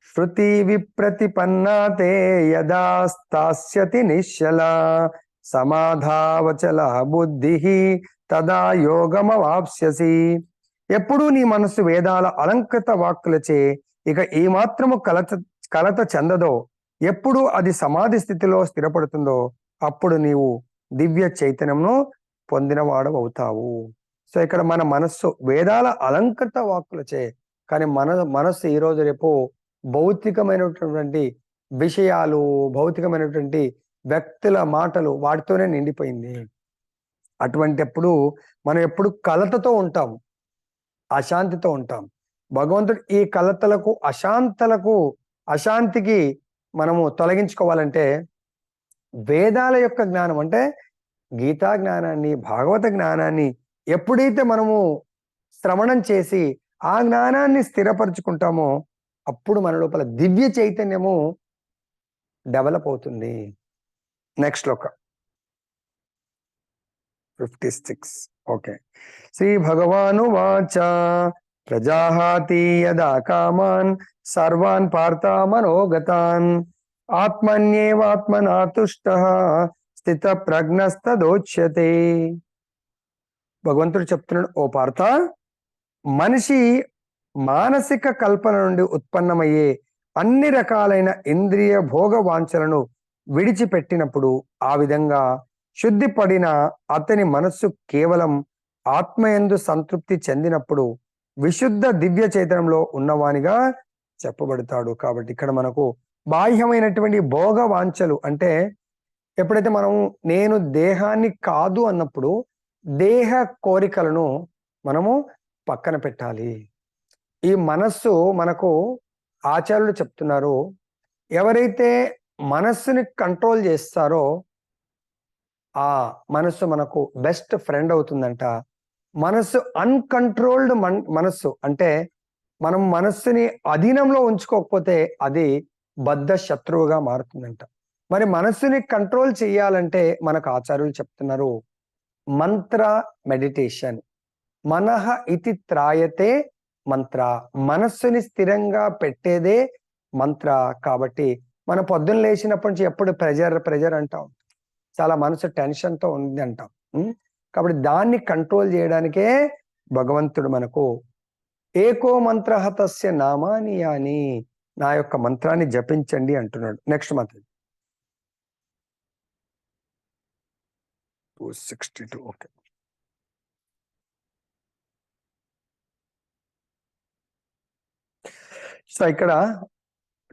శృతి విప్రతిపన్నాతే యదా స్థాస్యతి నిశ్చలా సమాధావచల బుద్ధి తదా యోగమవాప్స్యసి. ఎప్పుడు నీ మనస్సు వేదాల అలంకృత వాక్కులచే ఇక ఈ మాత్రము కలత చెందదో, ఎప్పుడు అది సమాధి స్థితిలో స్థిరపడుతుందో అప్పుడు నీవు దివ్య చైతన్యమును పొందినవాడవుతావు. సో ఇక్కడ మన మనస్సు వేదాల అలంకృత వాక్కులచే, కానీ మనస్సు ఈ రోజు రేపు భౌతికమైనటువంటి విషయాలు, భౌతికమైనటువంటి వ్యక్తుల మాటలు వాటితోనే నిండిపోయింది. అటువంటిప్పుడు మనం ఎప్పుడు కలతతో ఉంటాం, అశాంతితో ఉంటాం. భగవంతుడు ఈ కలతలకు, అశాంతికి మనము తొలగించుకోవాలంటే వేదాల యొక్క జ్ఞానం అంటే గీతా జ్ఞానాన్ని, భాగవత జ్ఞానాన్ని ఎప్పుడైతే మనము శ్రవణం చేసి ఆ జ్ఞానాన్ని స్థిరపరచుకుంటామో అప్పుడు మన లోపల దివ్య చైతన్యము డెవలప్ అవుతుంది. నెక్స్ట్ శ్లోక 56. ఓకే. శ్రీ భగవాను వాచ ప్రజాహాతి యదా కామాన్ సర్వాన్ పార్థ మనోగతాన్ ఆత్మన్యేవాత్మనా తుష్టః స్థిత ప్రజ్ఞస్తదోచ్యతే. భగవంతుడు చెప్తున్నాడు, ఓ పార్థ, మనిషి మానసిక కల్పన నుండి ఉత్పన్నమయ్యే అన్ని రకాలైన ఇంద్రియ భోగ వాంఛలను విడిచిపెట్టినప్పుడు, ఆ విధంగా శుద్ధి పడిన అతని మనస్సు కేవలం ఆత్మయందు సంతృప్తి చెందినప్పుడు విశుద్ధ దివ్య చైతన్యంలో ఉన్నవానిగా చెప్పబడతాడు. కాబట్టి ఇక్కడ మనకు బాహ్యమైనటువంటి భోగ వాంఛలు అంటే ఎప్పుడైతే మనం నేను దేహాన్ని కాదు అన్నప్పుడు దేహ కోరికలను మనము పక్కన పెట్టాలి. ఈ మనస్సు మనకు ఆచార్యులు చెప్తున్నారు, ఎవరైతే మనస్సుని కంట్రోల్ చేస్తారో ఆ మనస్సు మనకు బెస్ట్ ఫ్రెండ్ అవుతుందంట. మనస్సు అన్కంట్రోల్డ్ మనస్సు అంటే మనం మనస్సుని అధీనంలో ఉంచుకోకపోతే అది బద్ధ శత్రువుగా మారుతుందంట. మరి మనస్సుని కంట్రోల్ చేయాలంటే మనకు ఆచార్యులు చెప్తున్నారు మంత్ర మెడిటేషన్. మనః ఇతి త్రాయతే మంత్ర, మనస్సుని స్థిరంగా పెట్టేదే మంత్ర. కాబట్టి మన పొద్దున్న లేచినప్పటి నుంచి ఎప్పుడు ప్రెజర్ అంటాం, చాలా మనసు టెన్షన్తో ఉంది అంటాం. కాబట్టి దాన్ని కంట్రోల్ చేయడానికే భగవంతుడు మనకు ఏకో మంత్ర తస్య నామాని అని, నా యొక్క మంత్రాన్ని జపించండి అంటున్నాడు. నెక్స్ట్ మంత్రం 262. ఓకే. సో ఇక్కడ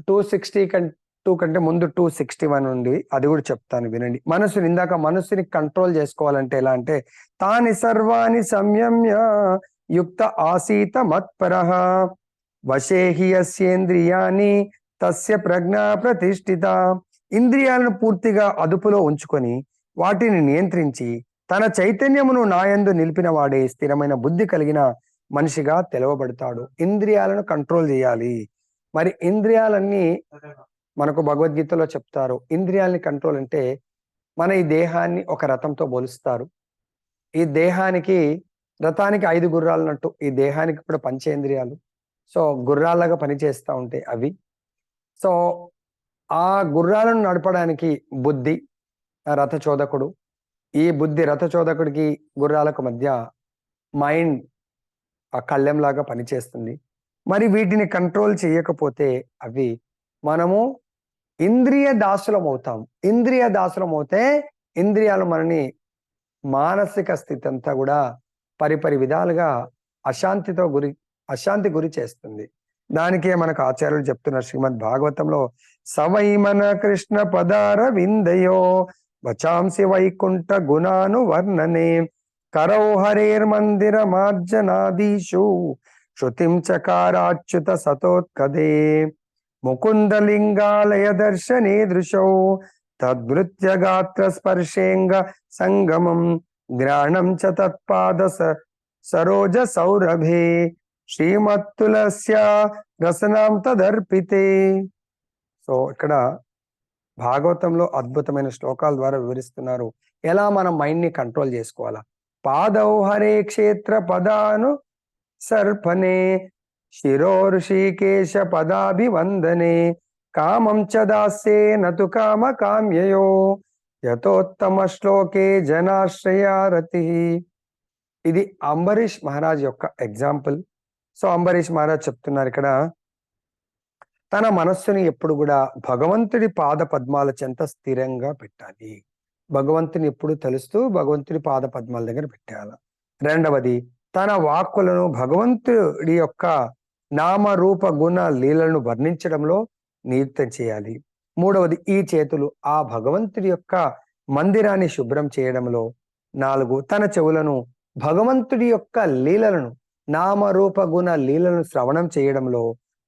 262 కంటే ముందు 261 ఉంది, అది కూడా చెప్తాను వినండి. మనస్సుని కంట్రోల్ చేసుకోవాలంటే ఎలా అంటే తాని సర్వాణి సంయమ్య యుక్త ఆసీత మత్పరః వశేహి యస్యేంద్రియాని తస్య ప్రజ్ఞా ప్రతిష్ఠిత. ఇంద్రియాలను పూర్తిగా అదుపులో ఉంచుకొని వాటిని నియంత్రించి తన చైతన్యమును నాయందు నిలిపిన వాడే స్థిరమైన బుద్ధి కలిగిన మనిషిగా తెలవబడతాడు. ఇంద్రియాలను కంట్రోల్ చేయాలి. మరి ఇంద్రియాలన్నీ మనకు భగవద్గీతలో చెప్తారు. ఇంద్రియాలని కంట్రోల్ అంటే మన ఈ దేహాన్ని ఒక రథంతో పోలుస్తారు. ఈ రథానికి 5 గుర్రాలు ఉన్నట్టు ఈ దేహానికి కూడా పంచేంద్రియాలు. సో గుర్రాలాగా పనిచేస్తూ ఉంటాయి అవి. సో ఆ గుర్రాలను నడపడానికి బుద్ధి రథచోదకుడు. ఈ బుద్ధి రథచోదకుడికి గుర్రాలకు మధ్య మైండ్ ఆ కళ్ళెంలాగా పనిచేస్తుంది. మరి వీటిని కంట్రోల్ చేయకపోతే అవి మనము ఇంద్రియ దాసులం అవుతాం. ఇంద్రియ దాసులం అవుతే ఇంద్రియాలు మనని మానసిక స్థితి అంతా కూడా పరిపరి విధాలుగా అశాంతి గురి చేస్తుంది. దానికే మనకు ఆచార్యులు చెప్తున్నారు శ్రీమద్ భాగవతంలో సవై మన కృష్ణ పదార విందయో వచాంసి వైకుంఠ గుణాను వర్ణనే కరౌ హరేర్మందిర మార్జనాదీషు శృతిం చకారాచ్యుత సతోత్కదే. ముకుందలింగాలయ దర్శనే దృశౌ తద్వృత్య గాత్ర స్పర్శేంగ సంగమం గ్రాణం చ తత్పాద సరోజ సౌరభే శ్రీమత్తులస్య రసనాం తదర్పితే. సో ఇక్కడ భాగవతంలో అద్భుతమైన శ్లోకాల ద్వారా వివరిస్తున్నారు ఎలా మనం మైండ్ ని కంట్రోల్ చేసుకోవాలా. పాదౌ హరే క్షేత్ర పదాను సర్పణే శిరోఋషికేశ పదాభివందనే కామం చ దాస్యే నతు కామ కామ్యయో యతోత్తమ శ్లోకే జనాశ్రయారతి. ఇది అంబరీష్ మహారాజ్ యొక్క ఎగ్జాంపుల్. సో అంబరీష్ మహారాజ్ చెప్తున్నారు ఇక్కడ తన మనస్సుని ఎప్పుడు కూడా భగవంతుడి పాద పద్మాల చెంత స్థిరంగా పెట్టాలి. భగవంతుని ఎప్పుడు తలుస్తూ భగవంతుడి పాద పద్మాల దగ్గర పెట్టాలి. రెండవది తన వాక్కులను భగవంతుడి యొక్క నామ రూప గుణ లీలను వర్ణించడంలో నియుక్తం చేయాలి. మూడవది ఈ చేతులు ఆ భగవంతుడి యొక్క మందిరాన్ని శుభ్రం చేయడంలో. 4 తన చెవులను భగవంతుడి యొక్క లీలలను నామరూప గుణ లీలను శ్రవణం చేయడంలో.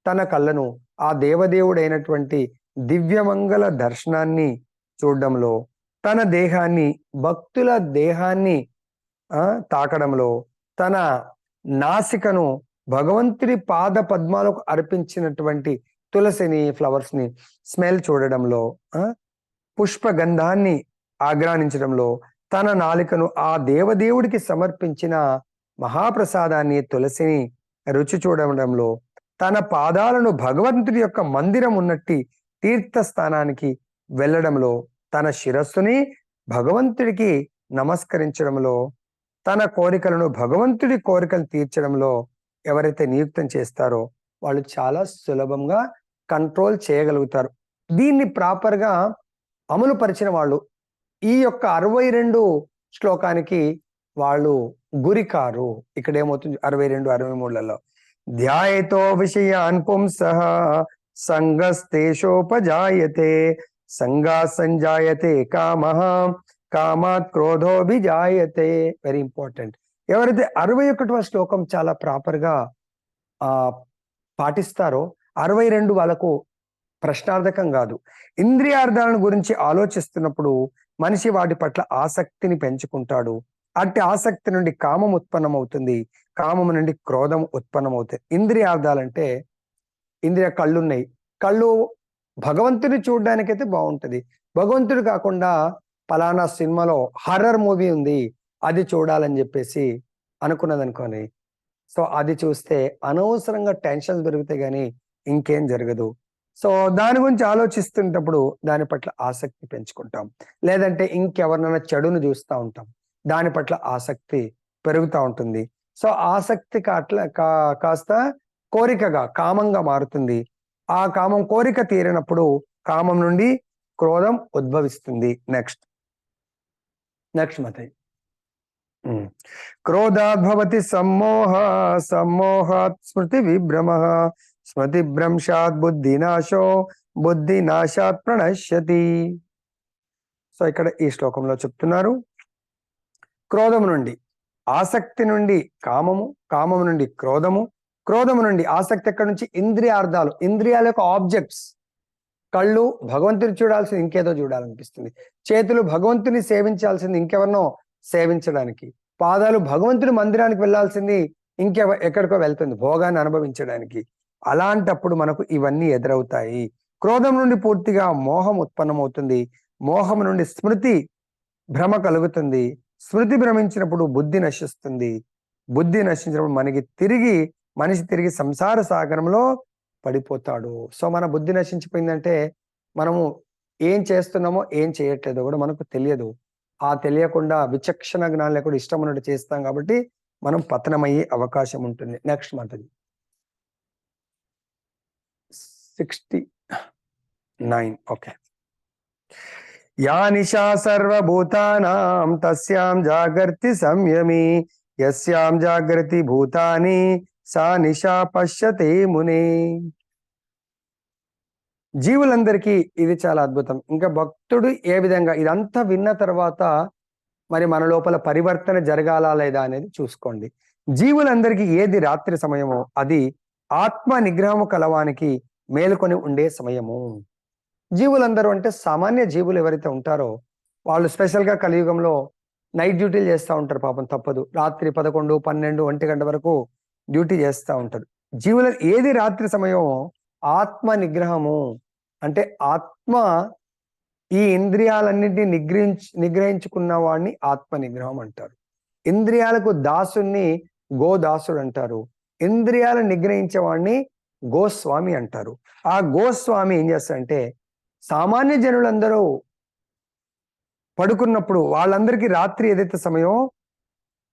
తన కళ్ళను ఆ దేవదేవుడైనటువంటి దివ్యమంగళ దర్శనాన్ని చూడడంలో. తన దేహాన్ని భక్తుల దేహాన్ని తాకడంలో. తన నాసికను భగవంతుడి పాద పద్మాలకు అర్పించినటువంటి తులసిని ఫ్లవర్స్ ని స్మెల్ చూడడంలో. పుష్పగంధాన్ని ఆగ్రానించడంలో. తన నాలికను ఆ దేవదేవుడికి సమర్పించిన మహాప్రసాదాన్ని తులసిని రుచి చూడడంలో. తన పాదాలను భగవంతుడి యొక్క మందిరం ఉన్నట్టి తీర్థస్థానానికి వెళ్ళడంలో. తన శిరస్సుని భగవంతుడికి నమస్కరించడంలో. తన కోరికలను భగవంతుడి కోరికలు తీర్చడంలో ఎవరైతే నియుక్తం చేస్తారో వాళ్ళు చాలా సులభంగా కంట్రోల్ చేయగలుగుతారు. దీన్ని ప్రాపర్ గా అమలు పరిచిన వాళ్ళు ఈ యొక్క 62 శ్లోకానికి వాళ్ళు గురికారు. ఇక్కడ ఏమవుతుంది 62, 63లలో ధ్యాయతో విషయాన్ పుంసః సంగస్తేషోపజాయతే సంగా సంజాయతే కామః కామాత్ క్రోధోభిజాయతే. Very important. ఎవరైతే 61వ శ్లోకం చాలా ప్రాపర్ గా పాటిస్తారో 62 వాళ్ళకు ప్రశ్నార్థకం కాదు. ఇంద్రియార్థాలను గురించి ఆలోచిస్తున్నప్పుడు మనిషి వాటి పట్ల ఆసక్తిని పెంచుకుంటాడు. అట్టి ఆసక్తి నుండి కామం ఉత్పన్నమవుతుంది. కామం నుండి క్రోధం ఉత్పన్నమవుతాయి. ఇంద్రియార్థాలంటే ఇంద్రియ కళ్ళున్నాయి. కళ్ళు భగవంతుని చూడడానికైతే బాగుంటది. భగవంతుడు కాకుండా పలానా సినిమాలో హర్రర్ మూవీ ఉంది అది చూడాలని చెప్పేసి అనుకున్నది అనుకోని, సో అది చూస్తే అనవసరంగా టెన్షన్స్ పెరుగుతాయి కానీ ఇంకేం జరగదు. సో దాని గురించి ఆలోచిస్తున్నప్పుడు దాని పట్ల ఆసక్తి పెంచుకుంటాం. లేదంటే ఇంకెవరినైనా చెడును చూస్తూ ఉంటాం, దాని పట్ల ఆసక్తి పెరుగుతూ ఉంటుంది. సో ఆసక్తి కాస్త కోరికగా కామంగా మారుతుంది. ఆ కామం కోరిక తీరినప్పుడు కామం నుండి క్రోధం ఉద్భవిస్తుంది. నెక్స్ట్ మతై క్రోధాత్ భవతి సమ్మోహ సమ్మోహాత్ స్మృతి విభ్రమ స్మృతి భ్రంశాత్ బుద్ధినాశో బుద్ధినాశాత్ ప్రణశ్యతి. సో ఇక్కడ ఈ శ్లోకంలో చెప్తున్నారు క్రోధము నుండి ఆసక్తి నుండి కామము, కామము నుండి క్రోధము, క్రోధము నుండి ఆసక్తి ఎక్కడి నుంచి ఇంద్రియార్థాలు, ఇంద్రియాల యొక్క ఆబ్జెక్ట్స్. కళ్ళు భగవంతుని చూడాల్సింది ఇంకేదో చూడాలనిపిస్తుంది. చేతులు భగవంతుని సేవించాల్సింది ఇంకెవరినో సేవించడానికి. పాదాలు భగవంతుని మందిరానికి వెళ్ళాల్సింది ఎక్కడికో వెళ్తుంది భోగాన్ని అనుభవించడానికి. అలాంటప్పుడు మనకు ఇవన్నీ ఎదురవుతాయి. క్రోధం నుండి పూర్తిగా మోహం ఉత్పన్నమవుతుంది. మోహం నుండి స్మృతి భ్రమ కలుగుతుంది. స్మృతి భ్రమించినప్పుడు బుద్ధి నశిస్తుంది. బుద్ధి నశించినప్పుడు మనిషి తిరిగి సంసార సాగరంలో పడిపోతాడు. సో మన బుద్ధి నశించిపోయిందంటే మనము ఏం చేస్తున్నామో ఏం చేయట్లేదో కూడా మనకు తెలియదు. ఆ తెలియకుండా విచక్షణ జ్ఞానం లేకుండా ఇష్టం ఉన్నట్టు చేస్తాం కాబట్టి మనం పతనమయ్యే అవకాశం ఉంటుంది. Next month 69. ఓకే. యా నిశా సర్వభూతానాం తస్యాం జాగర్తి సంయమి యస్యాం జాగృతి భూతాని సా నిశా పశ్యతే మునే. జీవులందరికీ ఇది చాలా అద్భుతం. ఇంకా భక్తుడు ఏ విధంగా ఇదంతా విన్న తర్వాత మరి మన లోపల పరివర్తన జరగాలా లేదా అనేది చూసుకోండి. జీవులందరికీ ఏది రాత్రి సమయమో అది ఆత్మ నిగ్రహము కలవానికి మేలుకొని ఉండే సమయము. జీవులందరూ అంటే సామాన్య జీవులు ఎవరైతే ఉంటారో వాళ్ళు స్పెషల్గా కలియుగంలో నైట్ డ్యూటీలు చేస్తూ ఉంటారు. పాపం తప్పదు. రాత్రి 11, 12, 1 గంట వరకు డ్యూటీ చేస్తూ ఉంటారు. జీవుల ఏది రాత్రి సమయం ఆత్మ నిగ్రహము అంటే ఆత్మ ఈ ఇంద్రియాలన్నింటినీ నిగ్రహించుకున్న వాడిని ఆత్మ నిగ్రహం అంటారు. ఇంద్రియాలకు దాసుని గోదాసుడు అంటారు. ఇంద్రియాలను నిగ్రహించే వాడిని గోస్వామి అంటారు. ఆ గోస్వామి ఏం చేస్తారంటే సామాన్య జనులందరూ పడుకున్నప్పుడు వాళ్ళందరికీ రాత్రి ఏదైతే సమయం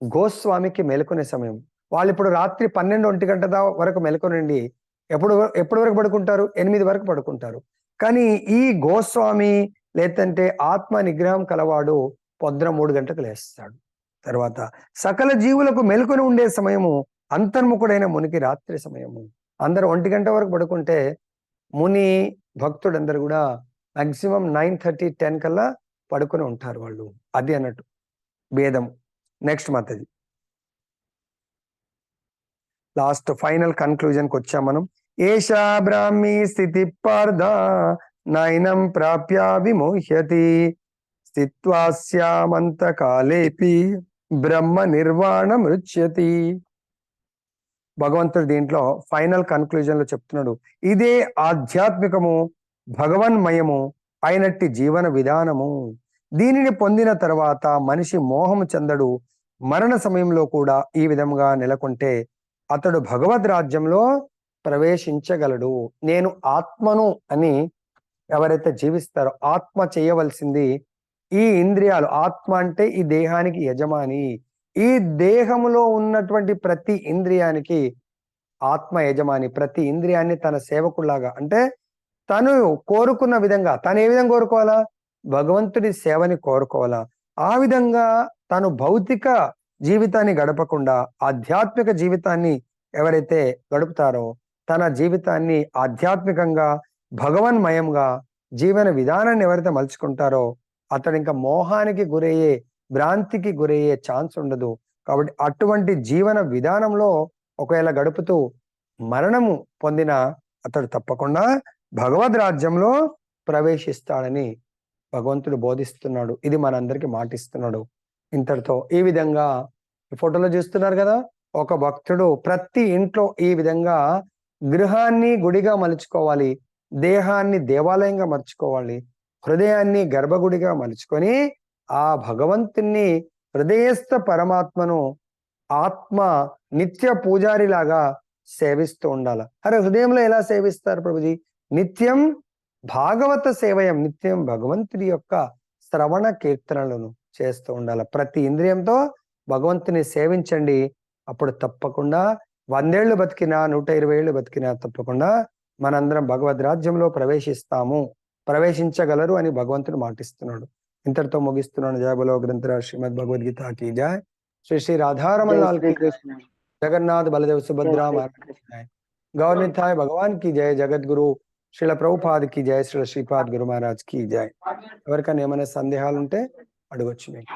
గోస్వామికి మేలుకునే సమయం. వాళ్ళు ఇప్పుడు రాత్రి 12, 1 గంట వరకు మేలుకొనండి. ఎప్పుడు వరకు పడుకుంటారు? 8 వరకు పడుకుంటారు. కానీ ఈ గోస్వామి లేదంటే ఆత్మ నిగ్రహం కలవాడు పొద్దున 3 గంటలకు లేస్తాడు. తర్వాత సకల జీవులకు మేలుకొని ఉండే సమయము అంతర్ముఖుడైన మునికి రాత్రి సమయము. అందరూ 1 గంట వరకు పడుకుంటే ముని భక్తుడందరూ కూడా మాక్సిమం 9:30, 10 కల్లా పడుకొని ఉంటారు వాళ్ళు. అది అన్నట్టు భేదం. నెక్స్ట్ మాతది లాస్ట్ ఫైనల్ కన్క్లూజన్ కి వచ్చాం మనం. ఏషా బ్రాహ్మీ స్థితి పార్థ నైనం ప్రాప్య విమోహ్యతి స్థిత్వాస్యామంత కాలేపి బ్రహ్మ నిర్వాణ మృచ్యతి. భగవంతుడు దీంట్లో ఫైనల్ కన్క్లూజన్ లో చెప్తున్నాడు, ఇదే ఆధ్యాత్మికము భగవన్మయము అయినట్టి జీవన విధానము. దీనిని పొందిన తర్వాత మనిషి మోహము చెందడు. మరణ సమయంలో కూడా ఈ విధంగా నెలకొంటే అతడు భగవద్ రాజ్యంలో ప్రవేశించగలడు. నేను ఆత్మను అని ఎవరైతే జీవిస్తారో ఆత్మ చేయవలసింది ఈ ఇంద్రియాలు. ఆత్మ అంటే ఈ దేహానికి యజమాని. ఈ దేహంలో ఉన్నటువంటి ప్రతి ఇంద్రియానికి ఆత్మ యజమాని. ప్రతి ఇంద్రియాన్ని తన సేవకులాగా అంటే తను కోరుకున్న విధంగా తను ఏ విధంగా కోరుకోవాలా? భగవంతుడి సేవని కోరుకోవాలా. ఆ విధంగా తను భౌతిక జీవితాన్ని గడపకుండా ఆధ్యాత్మిక జీవితాన్ని ఎవరైతే గడుపుతారో తన జీవితాన్ని ఆధ్యాత్మికంగా భగవన్మయంగా జీవన విధానాన్ని ఎవరైతే మలుచుకుంటారో అతడు ఇంకా మోహానికి గురయ్యే భ్రాంతికి గురయ్యే ఛాన్స్ ఉండదు. కాబట్టి అటువంటి జీవన విధానంలో ఒకవేళ గడుపుతూ మరణము పొందిన అతడు తప్పకుండా భగవద్ రాజ్యంలో ప్రవేశిస్తాడని భగవంతుడు బోధిస్తున్నాడు. ఇది మనందరికీ మాటిస్తున్నాడు. ఇంతటితో ఈ విధంగా ఫోటోలో చూస్తున్నారు కదా, ఒక భక్తుడు ప్రతి ఇంట్లో ఈ విధంగా గృహాన్ని గుడిగా మలుచుకోవాలి, దేహాన్ని దేవాలయంగా మలుచుకోవాలి, హృదయాన్ని గర్భగుడిగా మలుచుకొని ఆ భగవంతుణ్ణి హృదయస్థ పరమాత్మను ఆత్మ నిత్య పూజారిలాగా సేవిస్తూ ఉండాలి. అరే హృదయంలో ఎలా సేవిస్తారు ప్రభుజీ? నిత్యం భాగవత సేవయం, నిత్యం భగవంతుడి యొక్క శ్రవణ కీర్తనలను చేస్తూ ఉండాలి. ప్రతి ఇంద్రియంతో భగవంతుని సేవించండి. అప్పుడు తప్పకుండా 100 ఏళ్ళు బతికినా 120 ఏళ్ళు బతికినా తప్పకుండా మనందరం భగవద్ రాజ్యంలో ప్రవేశించగలరు అని భగవంతుడు మాటిస్తున్నాడు. ఇంతటితో ముగిస్తున్నాను. జయ బలో గ్రంథరాజ్ శ్రీమద్ భగవద్గీత की जय. श्री श्री राधारमण लाल की जगन्नाथ बलदेव सुभद्रा गौर निताय भगवान की जय. जगत गुरु శ్రీల ప్రభుపాద్ की जय. శ్రీల శ్రీపాద్ గురు మహారాజ్ की जय. ఎవరికైనా ఏమైనా సందేహాలు ఉంటే అడగొచ్చు మీకు.